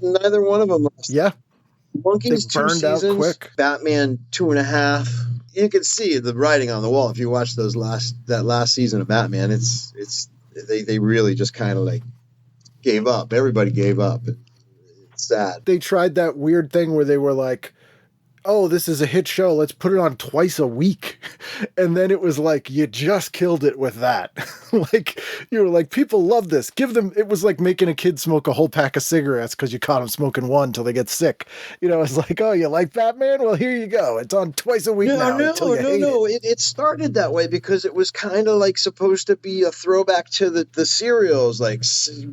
neither one of them lasted. Yeah. Monkees 2 seasons, out quick. Batman 2.5. You can see the writing on the wall if you watch that last season of Batman. They really just kind of like gave up. Everybody gave up. It's sad. They tried that weird thing where they were like, oh, this is a hit show, let's put it on twice a week. And then it was like, you just killed it with that. Like, you were like, people love this. It was like making a kid smoke a whole pack of cigarettes because you caught them smoking one till they get sick. It's like, oh, you like Batman? Well, here you go. It's on twice a week now. No. It started that way because it was kind of like supposed to be a throwback to the serials, like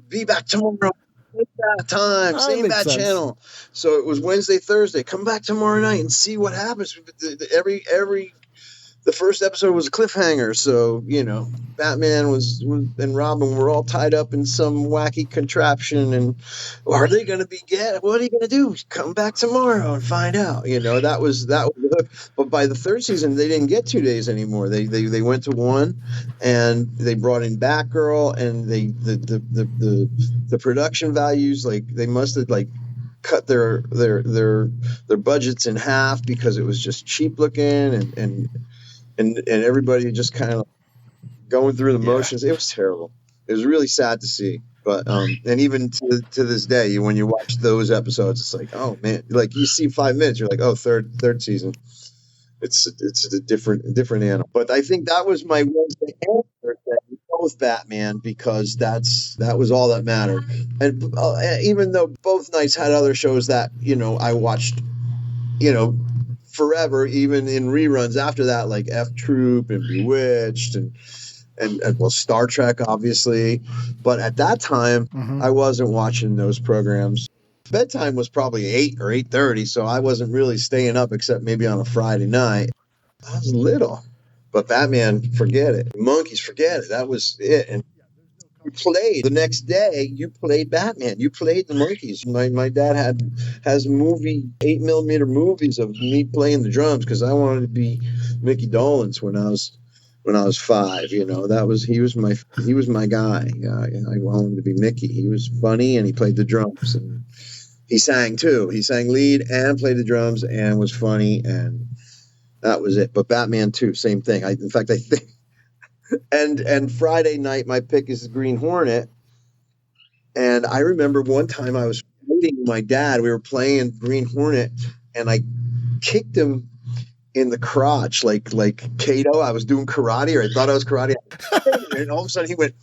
Be Back Tomorrow. That time, same bad channel. So it was Wednesday, Thursday. Come back tomorrow night and see what happens. The first episode was a cliffhanger. So Batman was and Robin were all tied up in some wacky contraption. And are they going to be what are you going to do? Come back tomorrow and find out. That was. But by the third season, they didn't get 2 days anymore. They went to 1, and they brought in Batgirl, and the production values, like they must have like cut their budgets in half because it was just cheap looking and everybody just kind of going through the motions. It was terrible. It was really sad to see. But and even to this day, when you watch those episodes, it's like, oh man, like you see 5 minutes, you're like, oh, third season. It's a different animal. But I think that was my Wednesday and Thursday, both Batman, because that was all that mattered. And even though both nights had other shows that I watched, forever, even in reruns after that, like F Troop and Bewitched and well, Star Trek, obviously. But at that time, I wasn't watching those programs. Bedtime was probably 8 or 8:30, so I wasn't really staying up except maybe on a Friday night. I was little. But Batman, forget it. Monkees, forget it. That was it. And you played the next day. You played Batman. You played the Monkees. My dad has 8mm movies of me playing the drums because I wanted to be Mickey Dolenz when I was 5. He was my guy. I wanted to be Mickey. He was funny and he played the drums and he sang too. He sang lead and played the drums and was funny, and That was it. But Batman 2, same thing. In fact, I think. And Friday night, my pick is the Green Hornet. And I remember one time I was fighting with my dad. We were playing Green Hornet, and I kicked him in the crotch, like Kato. I was doing karate, or I thought I was karate. And all of a sudden he went.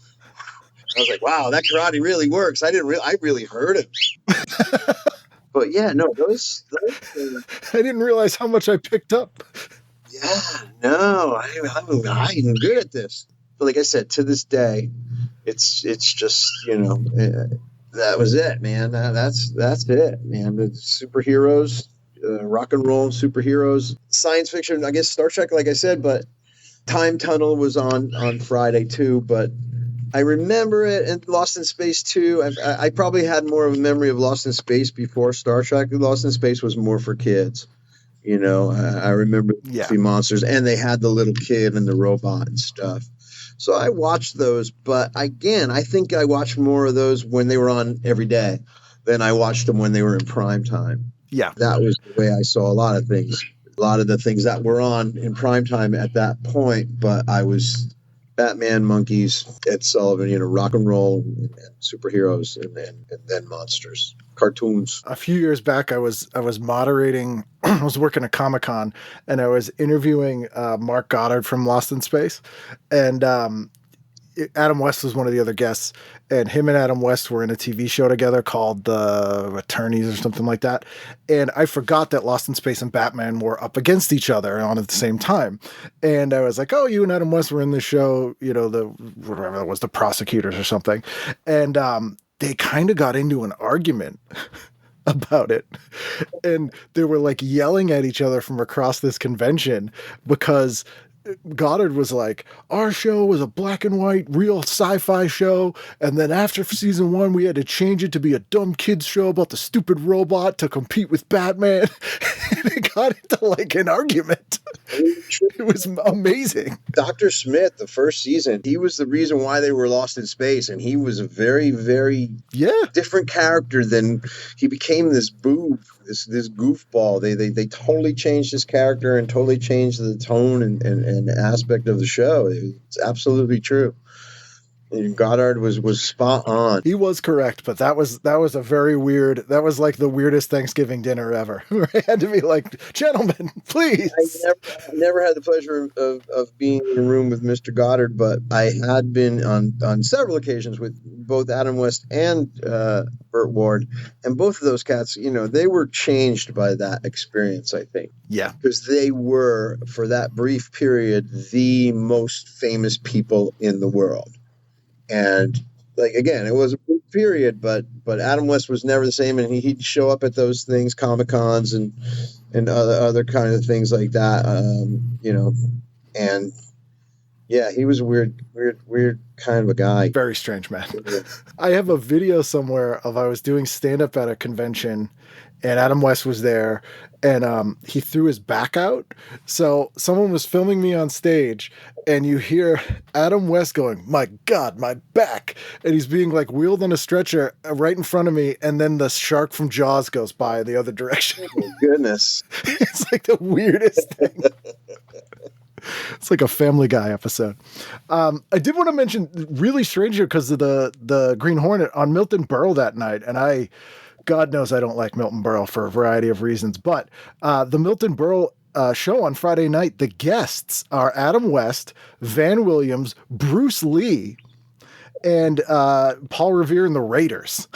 I was like, "Wow, that karate really works." I really hurt him. But yeah, no, those I didn't realize how much I picked up. Yeah, no, I'm good at this. But like I said, to this day, it's just, that was it, man. That's it, man. The superheroes, rock and roll superheroes, science fiction. I guess Star Trek, like I said, but Time Tunnel was on Friday too. But I remember it, and Lost in Space too. I probably had more of a memory of Lost in Space before Star Trek. Lost in Space was more for kids. I remember the monsters, and they had the little kid and the robot and stuff. So I watched those, but again, I think I watched more of those when they were on every day than I watched them when they were in prime time. Yeah. That was the way I saw a lot of things. A lot of the things that were on in prime time at that point, but I was Batman, Monkees, Ed Sullivan, rock and roll and superheroes and then monsters. Cartoons. A few years back, I was moderating. I was working at Comic-Con, and I was interviewing Mark Goddard from Lost in Space, and Adam West was one of the other guests, and him and Adam West were in a TV show together called The Attorneys or something like that. And I forgot that Lost in Space and Batman were up against each other on at the same time. And I was like, "Oh, you and Adam West were in the show, whatever it was, The Prosecutors or something." And they kind of got into an argument about it. And they were like yelling at each other from across this convention because Goddard was like, "Our show was a black and white, real sci-fi show. And then after season 1, we had to change it to be a dumb kids show about the stupid robot to compete with Batman." And it got into like an argument. It was amazing. Dr. Smith, the first season, he was the reason why they were lost in space. And he was a very, very different character than he became this boob, this goofball. They totally changed his character and totally changed the tone and aspect of the show. It's absolutely true. And Goddard was spot on. He was correct, but that was a very weird. That was like the weirdest Thanksgiving dinner ever. I had to be like, "Gentlemen, please." I never had the pleasure of being in a room with Mr. Goddard, but I had been on several occasions with both Adam West and Burt Ward, and both of those cats, they were changed by that experience. I think, because they were, for that brief period, the most famous people in the world. And like, again, it was a brief period, but Adam West was never the same, and he'd show up at those things, Comic-Cons and other kind of things like that, and yeah, he was a weird kind of a guy. Very strange man. I have a video somewhere of I was doing stand-up at a convention, and Adam West was there, and he threw his back out. So someone was filming me on stage, and you hear Adam West going, "My God, my back." And he's being like wheeled on a stretcher right in front of me, and then the shark from Jaws goes by the other direction. Oh, goodness. It's like the weirdest thing. It's like a Family Guy episode. I did want to mention, really strange here, because of the Green Hornet on Milton Berle that night, and God knows I don't like Milton Berle for a variety of reasons, but the Milton Berle show on Friday night, the guests are Adam West, Van Williams, Bruce Lee, and Paul Revere and the Raiders.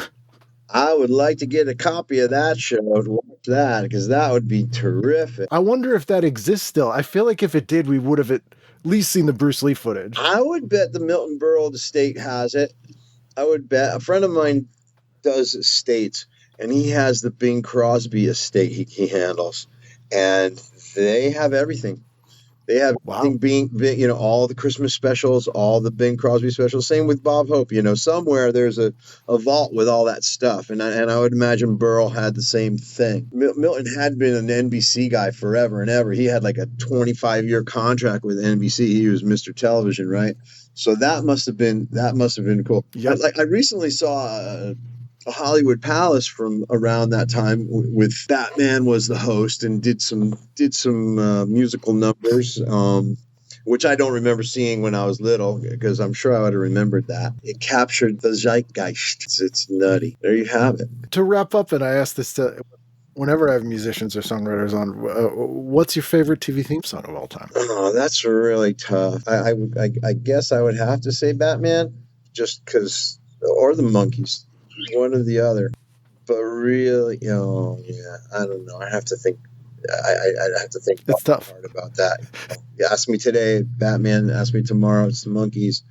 I would like to get a copy of that show to watch that, because that would be terrific. I wonder if that exists still. I feel like if it did, we would have at least seen the Bruce Lee footage. I would bet the Milton Berle estate has it. I would bet. A friend of mine does estates, and he has the Bing Crosby estate he handles, and they have everything. They have everything being, all the Christmas specials, all the Bing Crosby specials. Same with Bob Hope. Somewhere there's a vault with all that stuff, and I would imagine Burl had the same thing. Milton had been an NBC guy forever and ever. He had like a 25-year contract with NBC. He was Mr. Television, right? So that must have been cool. Yep. I recently saw a Hollywood Palace from around that time with Batman was the host and did some musical numbers, which I don't remember seeing when I was little because I'm sure I would have remembered that. It captured the zeitgeist. It's nutty. There you have it. To wrap up, and I ask this to whenever I have musicians or songwriters on, what's your favorite TV theme song of all time? Oh, that's really tough. I guess I would have to say Batman, just because, or the Monkees, one or the other. But really, I don't know. I have to think. I have to think It's tough. hard about that. You ask me today, Batman. Ask me tomorrow, it's the Monkees.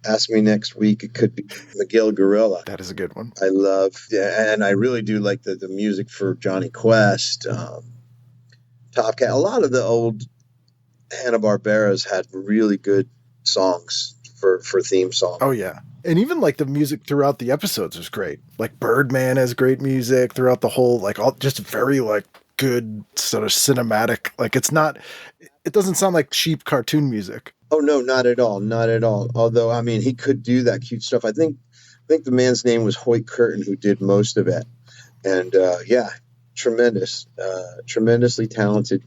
Ask me next week, it could be McGill Gorilla. That is a good one. I love, and I really do like the music for Johnny Quest, Top Cat. A lot of the old Hanna-Barberas had really good songs for theme songs. Oh, yeah. And even like the music throughout the episodes was great. Like Birdman has great music throughout the whole, like all just very like good sort of cinematic. Like it doesn't sound like cheap cartoon music. Oh no, not at all, not at all. Although I mean, he could do that cute stuff. I think the man's name was Hoyt Curtin, who did most of it, and tremendous, tremendously talented.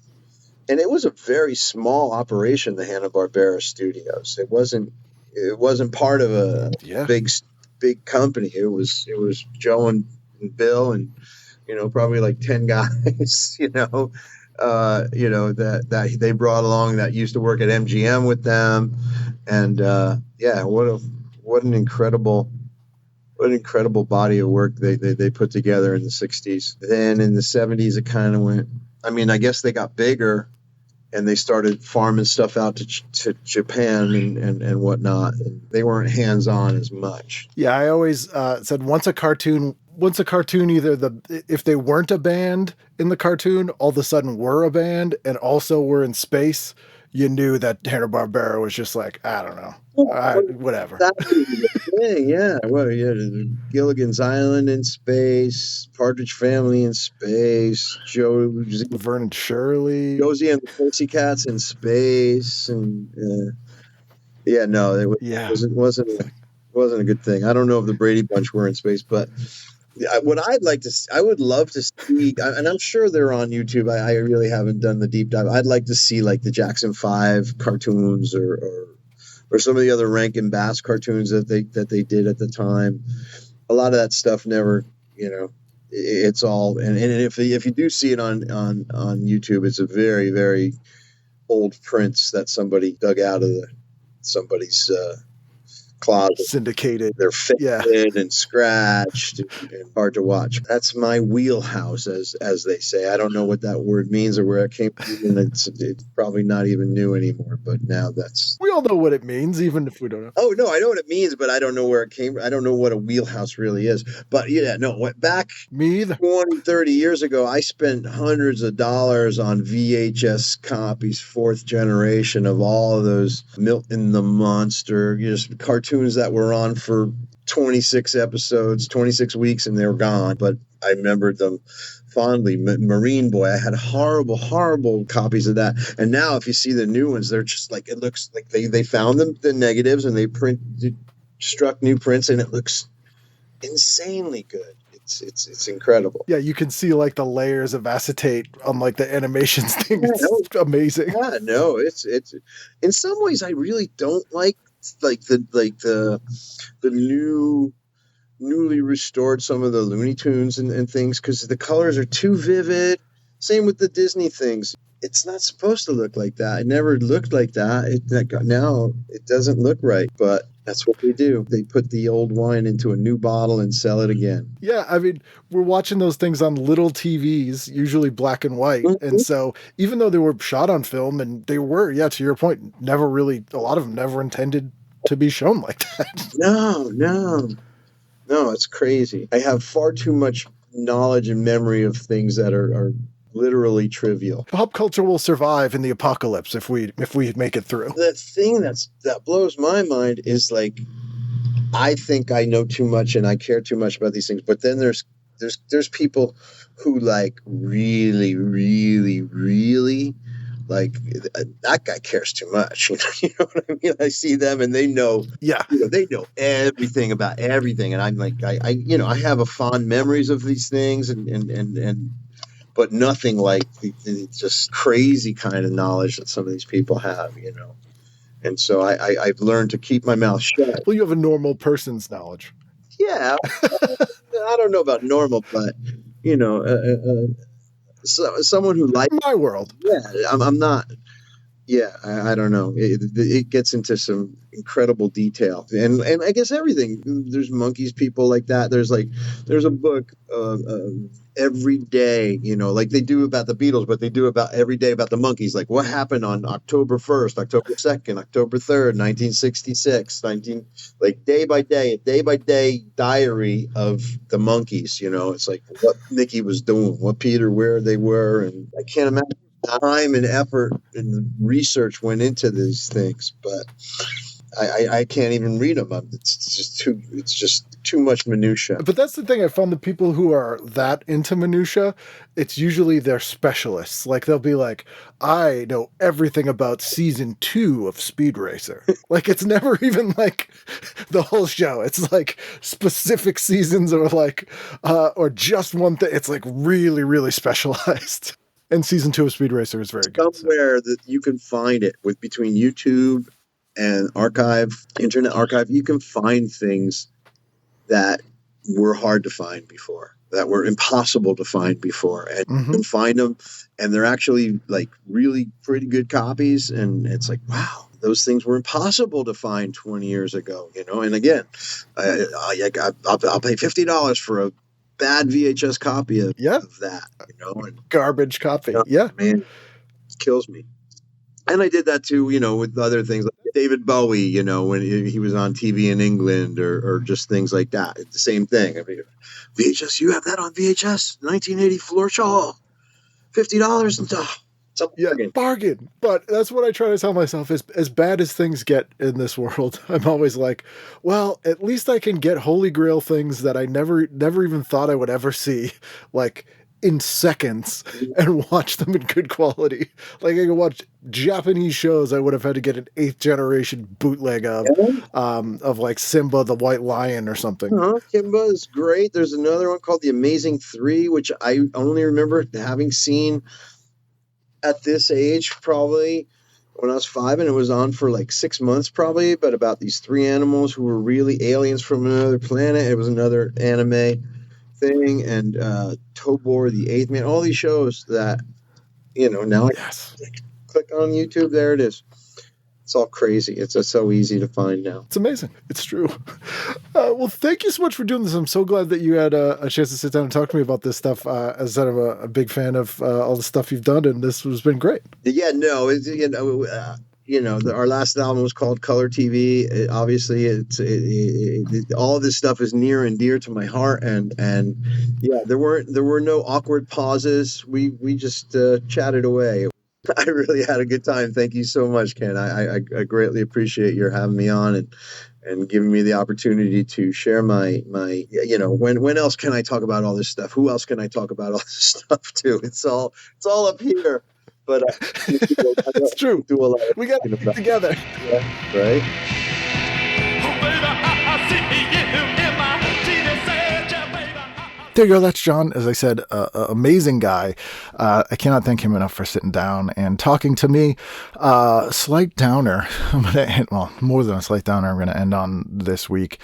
And it was a very small operation, the Hanna-Barbera Studios. It wasn't part of a big company. It was Joe and Bill and probably like 10 guys. That they brought along that used to work at MGM with them, and what an incredible body of work they put together in the 60s. Then in the 70s it kind of went. I mean, I guess they got bigger and they started farming stuff out to Japan and whatnot. And they weren't hands on as much. Yeah, I always said once a cartoon, either if they weren't a band in the cartoon, all of a sudden were a band and also were in space, you knew that Hanna-Barbera was just like, I don't know, whatever. That's the thing, yeah. Well, yeah, Gilligan's Island in space, Partridge Family in space, Laverne and Shirley, Josie and the Pussycats in space, and it wasn't a good thing. I don't know if the Brady Bunch were in space, but I would love to see, and I'm sure they're on YouTube. I really haven't done the deep dive. I'd like to see like the Jackson 5 cartoons or some of the other Rankin Bass cartoons that they did at the time. A lot of that stuff never, it's all, and if you do see it on YouTube, it's a very, very old prints that somebody dug out of somebody's closet. Syndicated. They're faded and scratched and hard to watch. That's my wheelhouse, as they say. I don't know what that word means or where it came from, and it's probably not even new anymore, but now that's... We all know what it means, even if we don't know. Oh, no, I know what it means, but I don't know where it came from. I don't know what a wheelhouse really is. But back Me either. 20, 30 years ago, I spent hundreds of dollars on VHS copies, fourth generation of all of those Milton the Monster, just cartoons that were on for 26 episodes, 26 weeks, and they were gone. But I remembered them fondly. Marine Boy, I had horrible, horrible copies of that. And now if you see the new ones, they're just like, it looks like they found the negatives and they struck new prints, and it looks insanely good. It's incredible. Yeah, you can see like the layers of acetate on like the animations thing. It's amazing. Yeah, no, it's in some ways I really don't like the newly restored some of the Looney Tunes and things, because the colors are too vivid. Same with the Disney things. It's not supposed to look like that. It never looked like that. Now it doesn't look right, but that's what they do. They put the old wine into a new bottle and sell it again. Yeah, I mean, we're watching those things on little TVs, usually black and white. Mm-hmm. And so even though they were shot on film, and they were, to your point, a lot of them never intended to be shown like that. No, it's crazy. I have far too much knowledge and memory of things that are literally trivial. Pop culture will survive in the apocalypse if we make it through. The thing that blows my mind is like, I think I know too much and I care too much about these things, but then there's people who like really, really, really like that guy cares too much. You know what I mean? I see them and they know, they know everything about everything. And I'm like, I have a fond memories of these things and but nothing like the just crazy kind of knowledge that some of these people have, And so I've learned to keep my mouth shut. Well, you have a normal person's knowledge. Yeah. I don't know about normal, but, someone who likes my world. Yeah, I'm not. Yeah, I don't know. It gets into some incredible detail, and I guess everything. There's Monkees people like that. There's a book every day, like they do about the Beatles, but they do about every day about the Monkees. Like what happened on October 1st, October 2nd, October 3rd, 1966, like day by day diary of the Monkees. It's like what Mickey was doing, what Peter, where they were, and I can't imagine time and effort and research went into these things, but I can't even read them. It's just too much minutia. But that's the thing. I found the people who are that into minutia, it's usually they're specialists. Like they'll be like, I know everything about season 2 of Speed Racer. Like it's never even like the whole show. It's like specific seasons or like, or just one thing. It's like really, really specialized. And season 2 of Speed Racer is very good. Somewhere that you can find it with between YouTube and Internet Archive, you can find things that were hard to find before, that were impossible to find before. And you can find them, and they're actually like really pretty good copies. And it's like, wow, those things were impossible to find 20 years ago, And again, I'll pay $50 for a bad VHS copy of that, and garbage copy. Man, it kills me. And I did that too, with other things like David Bowie, when he was on TV in England or just things like that. It's the same thing. I mean, VHS, you have that on VHS, 1980 floor show, $50 and bargain. But that's what I try to tell myself is as bad as things get in this world, I'm always like, well, at least I can get holy grail things that I never even thought I would ever see, like in seconds, and watch them in good quality. Like I can watch Japanese shows I would have had to get an 8th generation bootleg of like Simba the White Lion or something. Simba is great. There's another one called The Amazing 3, which I only remember having seen at this age, probably when I was 5, and it was on for like 6 months probably, but about these 3 animals who were really aliens from another planet. It was another anime thing, and Tobor the Eighth Man, all these shows that, now I click on YouTube, there it is. It's all crazy. It's just so easy to find now. It's amazing. It's true. Well, thank you so much for doing this. I'm so glad that you had a chance to sit down and talk to me about this stuff. As I said, I'm a big fan of all the stuff you've done, and this has been great. Yeah, no, our last album was called Color TV. Obviously, all of this stuff is near and dear to my heart, and yeah, there were no awkward pauses. We just chatted away. I really had a good time. Thank you so much, Ken. I greatly appreciate your having me on and giving me the opportunity to share my when else can I talk about all this stuff? Who else can I talk about all this stuff to? It's all up here. But it's true. Do a lot. We got it together. Yeah, right. There you go. That's John. As I said, amazing guy. I cannot thank him enough for sitting down and talking to me. Slight downer. I'm going to end, well, more than a slight downer. I'm going to end on this week.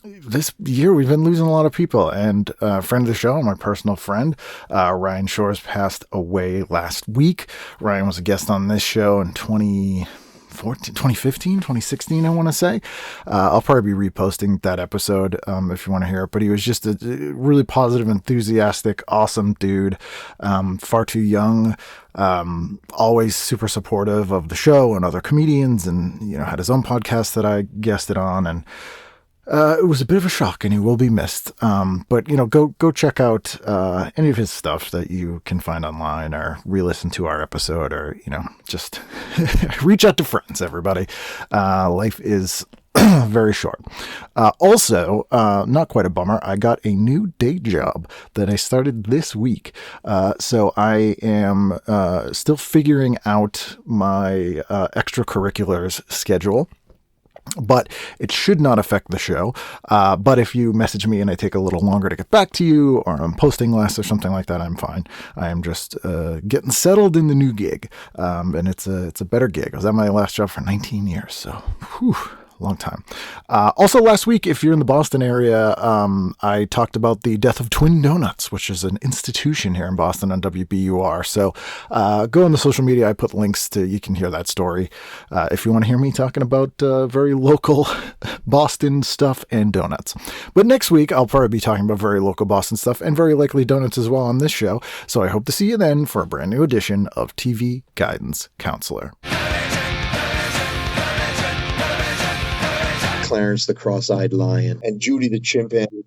This year we've been losing a lot of people, and a friend of the show, my personal friend, Ryan Shores, passed away last week. Ryan was a guest on this show in 2015, 2016, I want to say. I'll probably be reposting that episode if you want to hear it, but he was just a really positive, enthusiastic, awesome dude. Far too young, always super supportive of the show and other comedians, and had his own podcast that I guested on, and it was a bit of a shock, and he will be missed. But go check out any of his stuff that you can find online, or re-listen to our episode, or just reach out to friends. Everybody, life is Very short. Also, not quite a bummer, I got a new day job that I started this week. So I am still figuring out my extracurriculars schedule. But it should not affect the show. But if you message me and I take a little longer to get back to you, or I'm posting less or something like that, I'm fine. I am just getting settled in the new gig. And it's a better gig. I was at my last job for 19 years, so whew. Long time. Also last week, if you're in the Boston area, I talked about the death of Twin Donuts, which is an institution here in Boston on WBUR. So go on the social media. I put links to, you can hear that story. If you want to hear me talking about very local Boston stuff and donuts. But next week, I'll probably be talking about very local Boston stuff and very likely donuts as well on this show. So I hope to see you then for a brand new edition of TV Guidance Counselor. Clarence the Cross-Eyed Lion, and Judy the Chimpanzee.